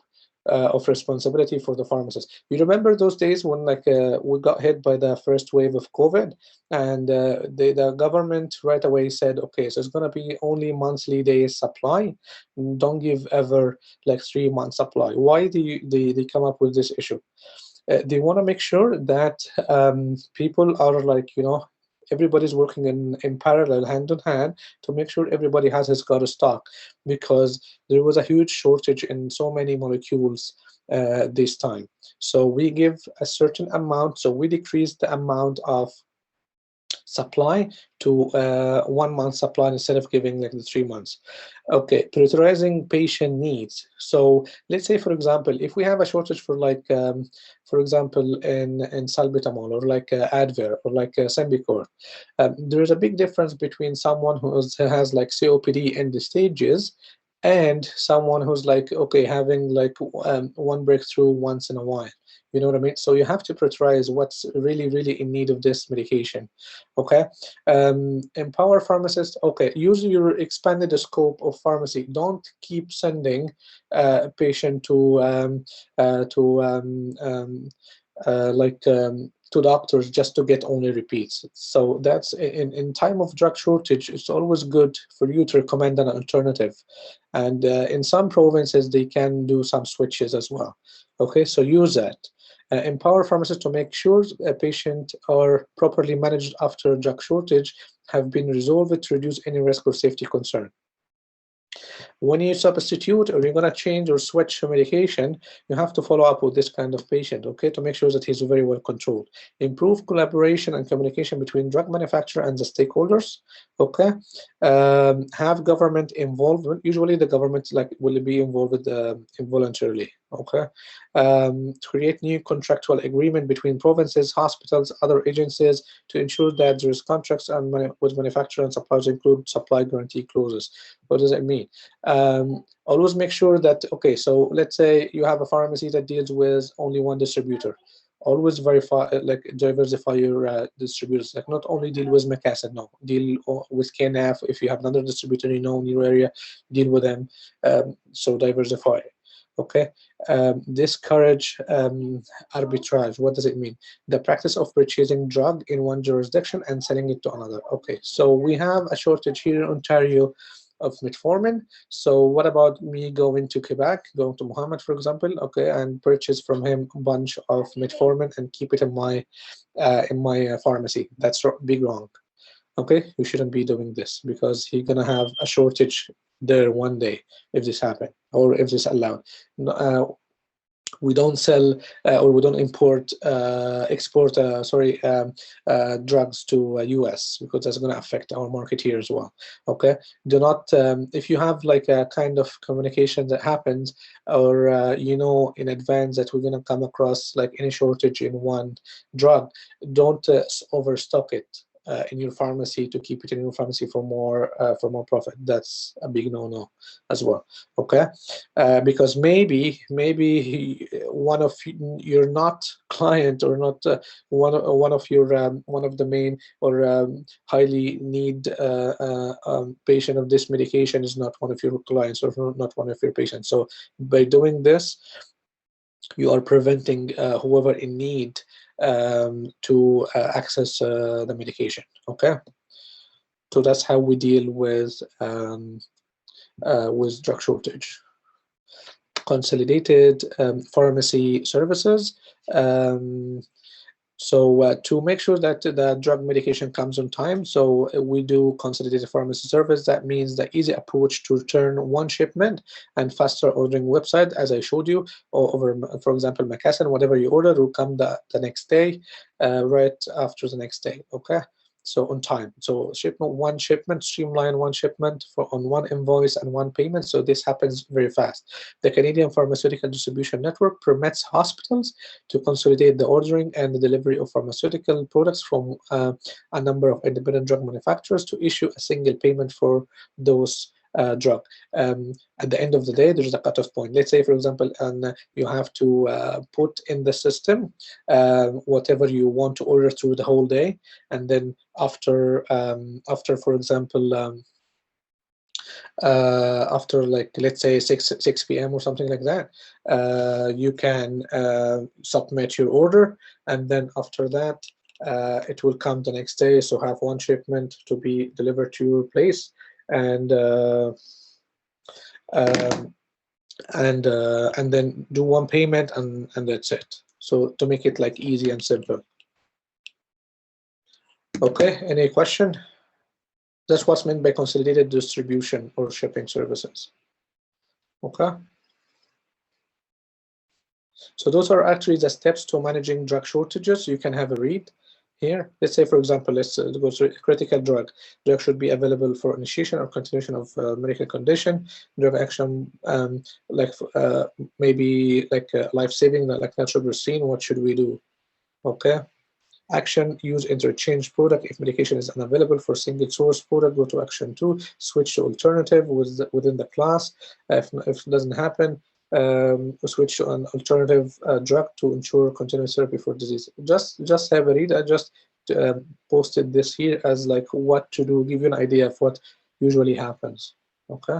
of responsibility for the pharmacist. You remember those days when like we got hit by the first wave of COVID, and the government right away said, okay, so it's going to be only monthly days supply. Don't give ever like 3 months supply. Why do they come up with this issue? They want to make sure that people are like, you know, everybody's working in parallel, hand in hand, to make sure everybody has got a stock, because there was a huge shortage in so many molecules this time. So we give a certain amount, so we decrease the amount of supply to 1 month supply instead of giving like the 3 months. Okay, prioritizing patient needs. So let's say, for example, if we have a shortage for like for example in salbutamol or like Advair or like Symbicort, there is a big difference between someone who has like COPD in the stages and someone who's like, okay, having like one breakthrough once in a while. You know what I mean? So you have to prioritize what's really in need of this medication. Okay. Empower pharmacists. Okay, use your expanded scope of pharmacy. Don't keep sending a patient to doctors just to get only repeats. So that's in time of drug shortage, it's always good for you to recommend an alternative. And in some provinces, they can do some switches as well. Okay, so use that. Empower pharmacists to make sure a patient are properly managed after drug shortage have been resolved to reduce any risk of safety concern. When you substitute or you're going to change or switch medication, you have to follow up with this kind of patient, okay, to make sure that he's very well controlled. Improve collaboration and communication between drug manufacturer and the stakeholders, okay. Have government involvement. Usually the government will be involved involuntarily, okay. Create new contractual agreement between provinces, hospitals, other agencies to ensure that there is contracts and with manufacturer and suppliers include supply guarantee clauses. What does it mean? Always make sure that, okay, so let's say you have a pharmacy that deals with only one distributor. Always verify, diversify your distributors. Not only deal with McKesson, no, deal with KNF. If you have another distributor in your area, deal with them. So diversify. Okay. Discourage arbitrage. What does it mean? The practice of purchasing drug in one jurisdiction and selling it to another. Okay, so we have a shortage here in Ontario of metformin. So what about me going to Quebec, going to Mohammed, for example, okay, and purchase from him a bunch of metformin and keep it in my pharmacy? That's big wrong. Okay, you shouldn't be doing this because he's gonna have a shortage there one day if this happen or if this allowed. We don't sell or we don't export drugs to US because that's going to affect our market here as well. Okay, do not if you have like a kind of communication that happens or you know in advance that we're going to come across like any shortage in one drug, don't overstock it in your pharmacy to keep it in your pharmacy for more profit. That's a big no-no as well. Okay, because maybe one of your not client or not one of the main or highly need patient of this medication is not one of your clients or not one of your patients. So by doing this, you are preventing whoever in need to access the medication. Okay, so that's how we deal with drug shortage. Consolidated pharmacy services. So to make sure that the drug medication comes on time, so we do consolidated pharmacy service. That means the easy approach to return one shipment and faster ordering website, as I showed you, or over, for example, McKesson, whatever you order will come the next day, right after the next day. Okay, so on time. So one shipment, streamline one shipment on one invoice and one payment. So this happens very fast. The Canadian Pharmaceutical Distribution Network permits hospitals to consolidate the ordering and the delivery of pharmaceutical products from a number of independent drug manufacturers to issue a single payment for those drug. At the end of the day, there's a cutoff point. Let's say, for example, and you have to put in the system whatever you want to order through the whole day, and then after for example, after like let's say 6 p.m. or something like that, you can submit your order, and then after that it will come the next day. So have one shipment to be delivered to your place, and then do one payment, and that's it. So to make it like easy and simple. Okay, any question? That's what's meant by consolidated distribution or shipping services. Okay, so those are actually the steps to managing drug shortages. You can have a read here. Let's say, for example, let's go through critical drug. Drug should be available for initiation or continuation of medical condition. Drug action, maybe like life-saving, like nitroglycerin. What should we do? Okay. Action, use interchange product. If medication is unavailable for single source product, go to action 2. Switch to alternative within the class. If it doesn't happen, switch to an alternative drug to ensure continuous therapy for disease. Just have a read. I just posted this here as like what to do, give you an idea of what usually happens. Okay.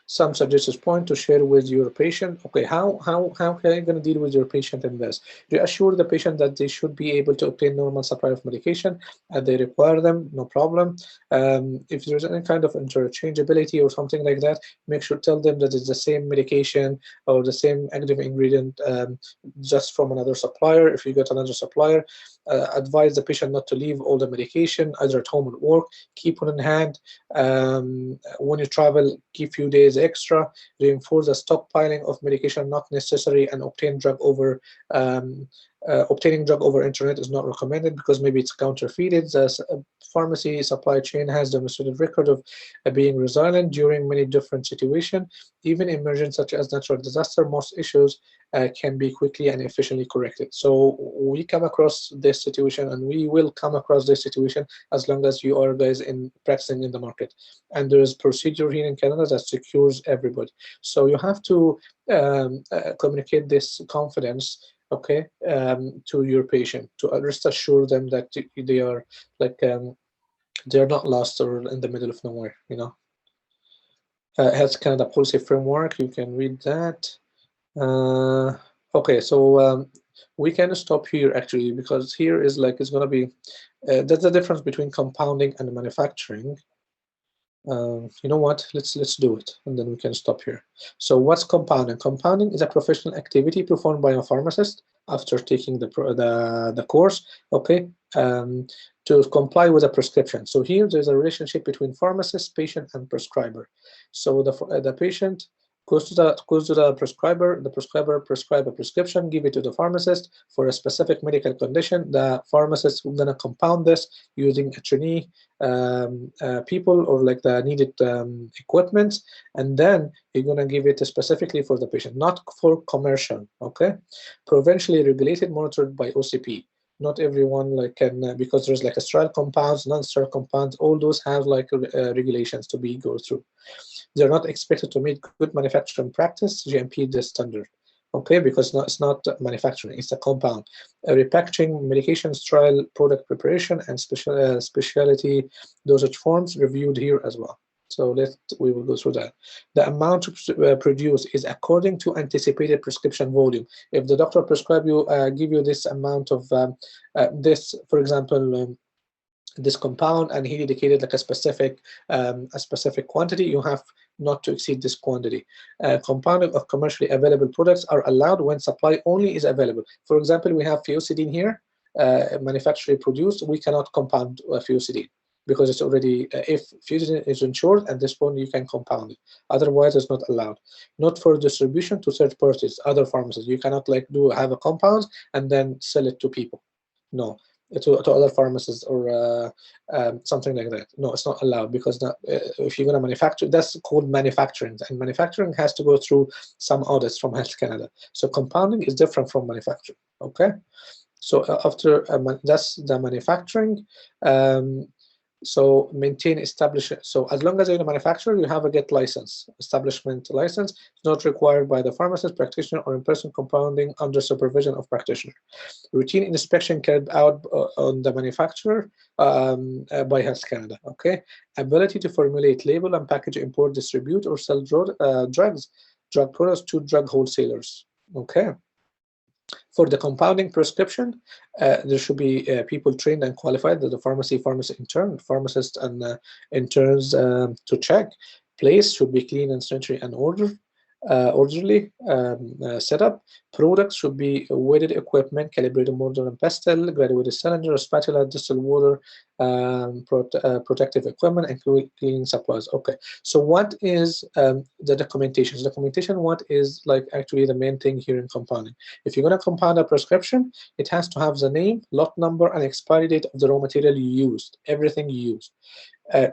some suggested point to share with your patient. Okay, how are you going to deal with your patient in this? Reassure the patient that they should be able to obtain normal supply of medication as they require them, no problem. If there's any kind of interchangeability or something like that, make sure tell them that it's the same medication or the same active ingredient, just from another supplier. If you got another supplier, advise the patient not to leave all the medication either at home or work. Keep it in hand. When you travel, keep few days extra. Reinforce the stockpiling of medication not necessary, and obtaining drug over internet is not recommended because maybe it's counterfeited. The pharmacy supply chain has demonstrated record of being resilient during many different situations. Even emergencies such as natural disaster, most issues can be quickly and efficiently corrected. So we come across this situation, and we will come across this situation as long as you are guys practicing in the market. And there is procedure here in Canada that secures everybody. So you have to communicate this confidence, okay, to your patient, to rest assure them that they are like they're not lost or in the middle of nowhere, you know. Health Canada policy framework, you can read that. Okay, so we can stop here actually, because here is like it's going to be that's the difference between compounding and manufacturing. You know what, let's do it, and then we can stop here. So what's compounding? Compounding is a professional activity performed by a pharmacist after taking the course, okay, to comply with a prescription. So here there's a relationship between pharmacist, patient, and prescriber. So the patient goes to the prescriber. The prescriber prescribe a prescription, give it to the pharmacist for a specific medical condition. The pharmacist is gonna compound this using a trainee people or like the needed equipment, and then you're gonna give it specifically for the patient, not for commercial. Okay, provincially regulated, monitored by OCP. Not everyone like can because there's like a sterile compounds, non-sterile compounds. All those have like regulations to be go through. They're not expected to meet good manufacturing practice, GMP the standard, okay, because it's not manufacturing, it's a compound. Repackaging, medication, sterile product preparation, and specialty dosage forms reviewed here as well. So we will go through that. The amount produced is according to anticipated prescription volume. If the doctor prescribe you, give you this amount of this, for example, this compound, and he indicated like a specific quantity, you have not to exceed this quantity. Compounding of commercially available products are allowed when supply only is available. For example, we have fusidine here, manufacturally produced. We cannot compound fusidine because it's already, if fusidine is insured, at this point you can compound it. Otherwise, it's not allowed. Not for distribution to third parties, other pharmacies. You cannot like have a compound and then sell it to people. No. To other pharmacies or something like that. No, it's not allowed, because if you're going to manufacture, that's called manufacturing, and manufacturing has to go through some audits from Health Canada. So compounding is different from manufacturing. Okay, so after that's the manufacturing. So maintain, establish it. So as long as you're a manufacturer, you have a get license, establishment license. It's not required by the pharmacist, practitioner, or in-person compounding under supervision of practitioner. Routine inspection carried out on the manufacturer by Health Canada. Okay. Ability to formulate, label, and package, import, distribute, or sell drug products to drug wholesalers. Okay. For the compounding prescription, there should be people trained and qualified, the pharmacist intern, pharmacist, and interns to check. Place should be clean and sanitary and orderly setup. Products should be weighted equipment, calibrated mortar and pestle, graduated cylinder, spatula, distilled water, protective equipment, and cleaning supplies. Okay, so what is the documentation? Documentation, what is like actually the main thing here in compounding? If you're going to compound a prescription, it has to have the name, lot number, and expiry date of the raw material you used, everything you used.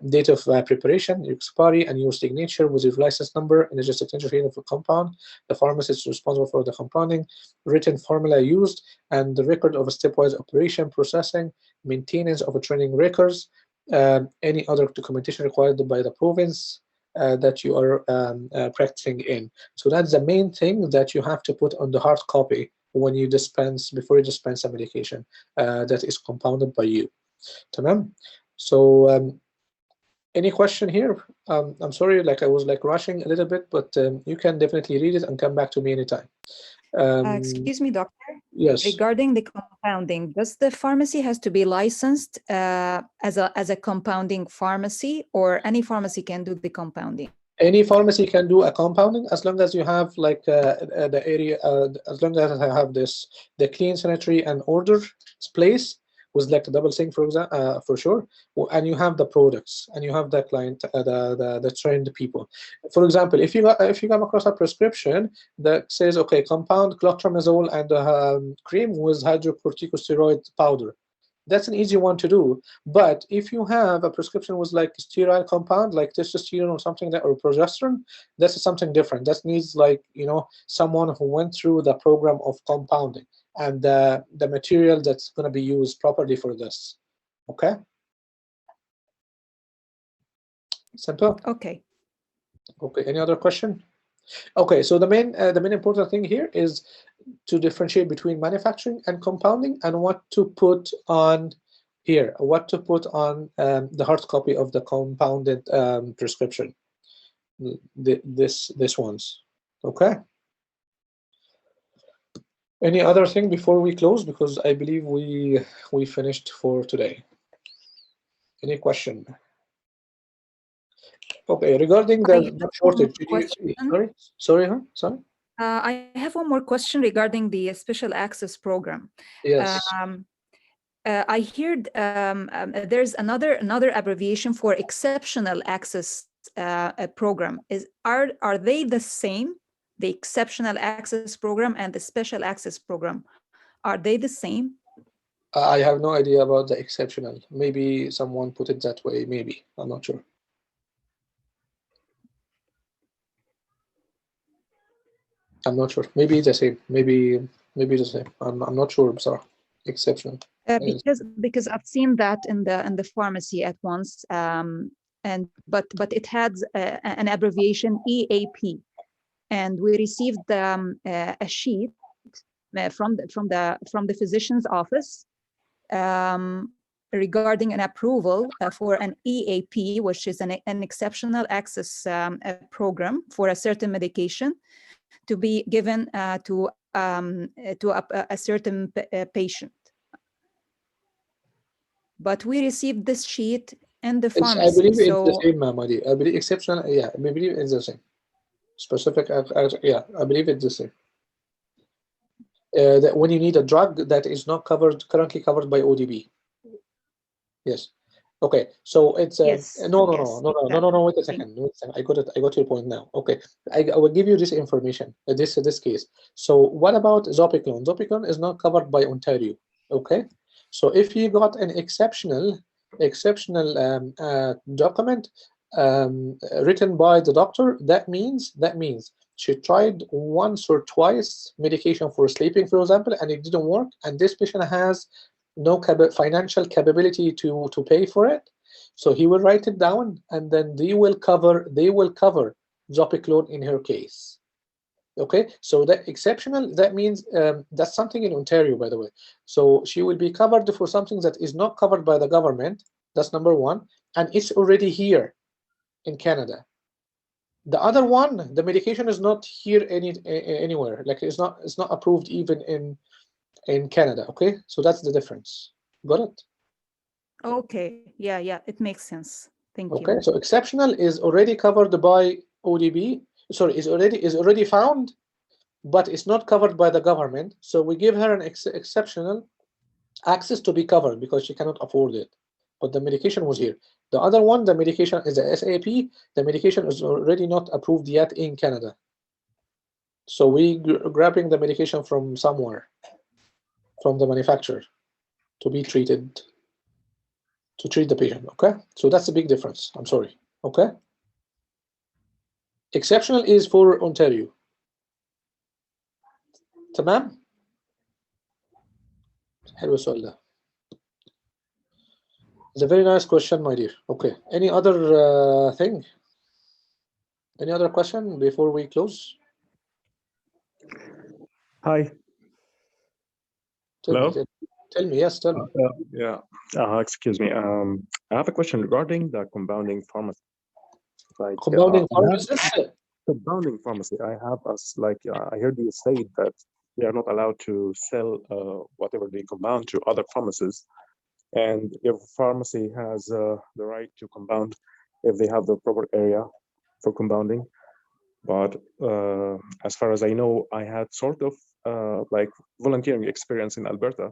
Date of preparation, your expiry, and your signature with your license number and just a signature here of a compound. The pharmacist is responsible for the compounding, written formula used, and the record of a stepwise operation, processing, maintenance of a training records, any other documentation required by the province that you are practicing in. So that's the main thing that you have to put on the hard copy when you dispense, before you dispense a medication that is compounded by you. Tamam? So Any question here? I'm sorry, like I was like rushing a little bit, but you can definitely read it and come back to me anytime. Excuse me, doctor. Yes. Regarding the compounding, does the pharmacy has to be licensed as a compounding pharmacy, or any pharmacy can do the compounding? Any pharmacy can do a compounding as long as you have like the area, as long as I have the clean, sanitary, and order place with like a double sink, for example, for sure, and you have the products and you have the client, the trained people. For example, if you come across a prescription that says, okay, compound clotrimazole and cream with hydrocorticosteroid powder, that's an easy one to do. But if you have a prescription with like sterile compound, like testosterone or something that, or progesterone, that's something different. That needs like, you know, someone who went through the program of compounding and the material that's going to be used properly for this. Okay. Simple. Okay. Okay. Any other question? Okay. So the main important thing here is to differentiate between manufacturing and compounding, and what to put on here, what to put on the hard copy of the compounded prescription. This ones. Okay. Any other thing before we close? Because I believe we finished for today. Any question? Okay, regarding the shortage. Sorry. I have one more question regarding the special access program. Yes. I heard there's another abbreviation for exceptional access program. Are they the same? The exceptional access program and the special access program, are they the same? I have no idea about the exceptional. Maybe someone put it that way. Maybe, I'm not sure. I'm not sure. Maybe the same. Maybe the same. I'm not sure. Sorry. Exceptional. Because I've seen that in the pharmacy at once, but it had an abbreviation EAP, and we received a sheet from the physician's office regarding an approval for an EAP, which is an exceptional access program for a certain medication to be given to a certain patient. But we received this sheet in the pharmacy. I believe it's the same, Mahmoudi. I believe exceptional. Yeah, I believe it's the same. Specific. Yeah, I believe it's the same. That when you need a drug that is not currently covered by ODB. Yes. Okay. So it's no. Wait a second. I got your point now. Okay. I will give you this information. This case. So what about Zopiclone? Zopiclone is not covered by Ontario. Okay. So if you got an exceptional document written by the doctor, that means she tried once or twice medication for sleeping, for example, and it didn't work, and this patient has no financial capability to pay for it. So he will write it down, and then they will cover Zopiclone in her case. Okay, so that exceptional, that means that's something in Ontario, by the way. So she will be covered for something that is not covered by the government. That's number one, and it's already here in Canada. The other one, the medication is not here anywhere. Like it's not approved even in Canada. Okay, so that's the difference. Got it? Okay. Yeah, it makes sense. Thank you. Okay, so exceptional is already covered by ODB. Sorry, is already found, but it's not covered by the government. So we give her an exceptional access to be covered because she cannot afford it. But the medication was here. The other one, the medication is the SAP. The medication is already not approved yet in Canada. So we grabbing the medication from somewhere, from the manufacturer, to be treated, to treat the patient. Okay, so that's a big difference. I'm sorry. Okay. Exceptional is for Ontario. تمام؟ حلو السؤال ده. It's a very nice question, my dear. Okay. Any other thing? Any other question before we close? Hi. Tell Tell me, yes, tell me. Yeah. Excuse me. I have a question regarding the compounding pharmacy. Like Compounding I have pharmacists. compounding pharmacy. I have us like I heard you say that they are not allowed to sell whatever they compound to other pharmacies, and if pharmacy has the right to compound if they have the proper area for compounding. But as far as I know, I had sort of like volunteering experience in Alberta,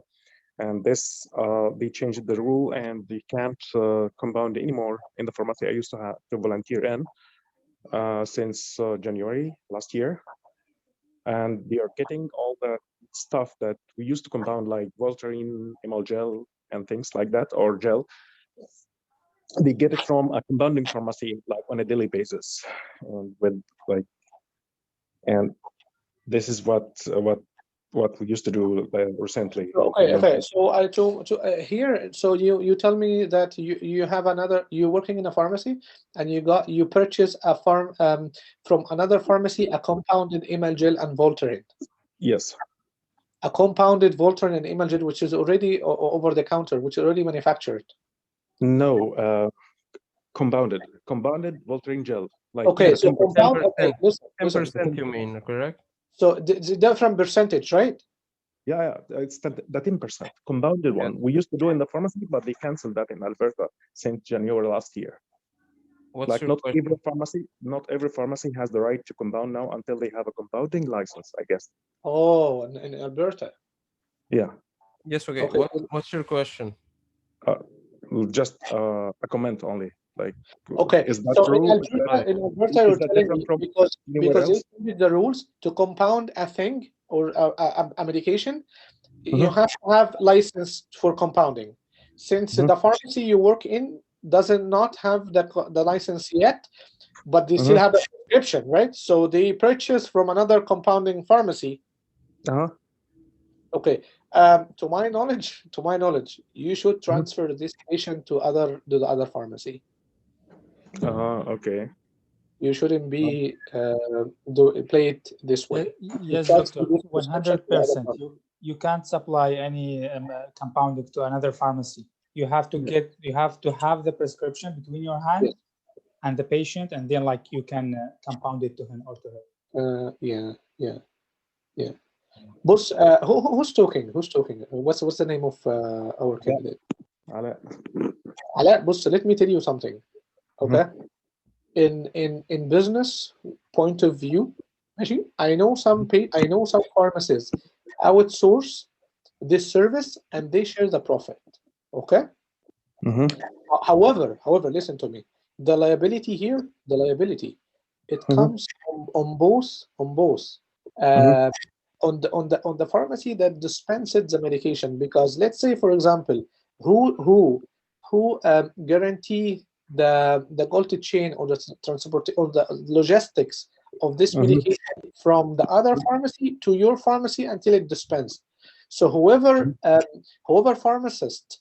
and this they changed the rule and they can't compound anymore in the pharmacy I used to have to volunteer in since January last year, and they are getting all the stuff that we used to compound like Voltaren, ML gel, and things like that, or gel. They get it from a compounding pharmacy like on a daily basis, and with like, and this is what we used to do recently. Okay. So here, so you tell me that you have another. You're working in a pharmacy, and you purchase a from another pharmacy a compounded ML gel and Voltaren. Yes. A compounded Voltaren and ML gel, which is already over the counter, which is already manufactured. No, compounded Voltaren gel. Like Okay, so compound. 10%, Okay, listen. 10% you mean, correct? So the different percentage, right? Yeah, it's the 10% compounded one. We used to do in the pharmacy, but they canceled that in Alberta since January last year. What's Like your not question? every pharmacy has the right to compound now until they have a compounding license, I guess. Oh, in Alberta. Yeah. Yes, okay. Okay. What's your question? Just a comment only. Like, Okay, is that so true? in Alberta, you're telling me because anywhere they else? changed the rules to compound a thing or a medication, you Mhm. have to have license for compounding. Since Mhm. the pharmacy you work in doesn't not have the license yet, but they still Mhm. have a prescription, right? So they purchase from another compounding pharmacy. Uh-huh. Okay. To my knowledge, you should transfer this patient to the other pharmacy. Okay. You shouldn't be play it this way. Yes, Transfer doctor, this prescription to the other 100%. pharmacy. You can't supply any compounding to another pharmacy. You have to have the prescription between your hand Yes. and the patient, and then like you can compound it to him or to her. Yeah. Boss, who's talking? What's the name of our candidate? Ala, boss, let me tell you something. Okay. In business point of view, actually, I know some pharmacies outsource this service and they share the profit. Okay. However, listen to me. The liability here, it comes on both. On the pharmacy that dispenses the medication, because let's say, for example, who guarantee the quality chain or the transport or the logistics of this medication from the other pharmacy to your pharmacy until it dispensed. So whoever pharmacist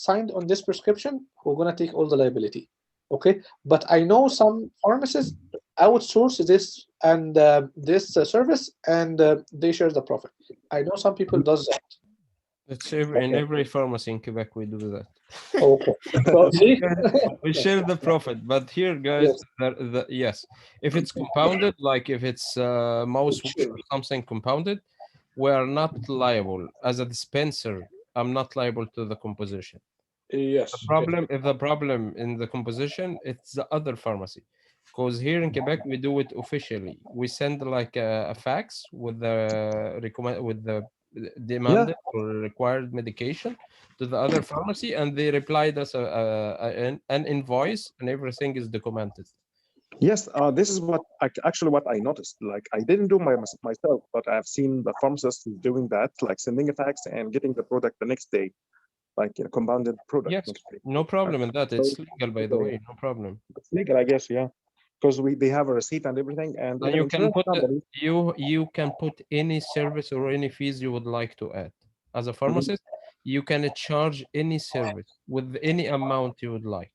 signed on this prescription, we're gonna take all the liability. Okay, but I know some pharmacists outsource this and this service, and they share the profit. I know some people does that. It's in every pharmacy in Quebec we do that. Okay, so see, we share the profit, but here, guys, yes, if it's compounded, like if it's mouthwash or something compounded, we are not liable as a dispenser. I'm not liable to the composition. Yes. If the problem in the composition, it's the other pharmacy. Because here in Quebec we do it officially. We send like a fax with the demanded or required medication to the other pharmacy, and they replied us an invoice, and everything is documented. Yes, this is what I noticed. Like I didn't do myself, but I've seen the pharmacists doing that, like sending a fax and getting the product the next day, like a compounded product. Yes, no problem in that. It's legal, by the way. No problem. It's legal, I guess. Yeah, because they have a receipt and everything, and you can put you can put any service or any fees you would like to add. As a pharmacist, you can charge any service with any amount you would like.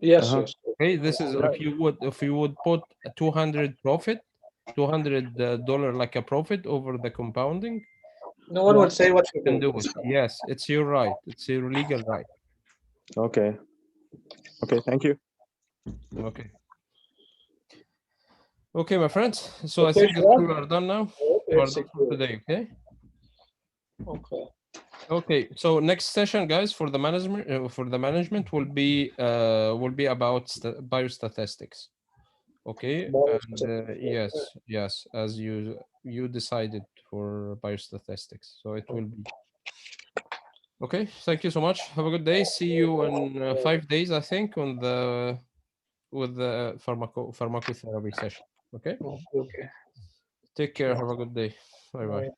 Yes. Okay, this is if you would put $200 like a profit over the compounding, No one would say what You to can do. do it. Yes, it's your right. It's your legal right. Okay. Okay, thank you. Okay. Okay, my friends. So I Okay, think Sharad. we are done now. Okay, We are it's done for secure. today. Okay. Okay. Okay. So next session, guys, for the management will be about biostatistics. Okay. And yes, as you decided for biostatistics, so it will be. Okay. Thank you so much. Have a good day. See you in 5 days, I think, with the pharmacotherapy session. Okay. Okay. Take care. Have a good day. Bye bye.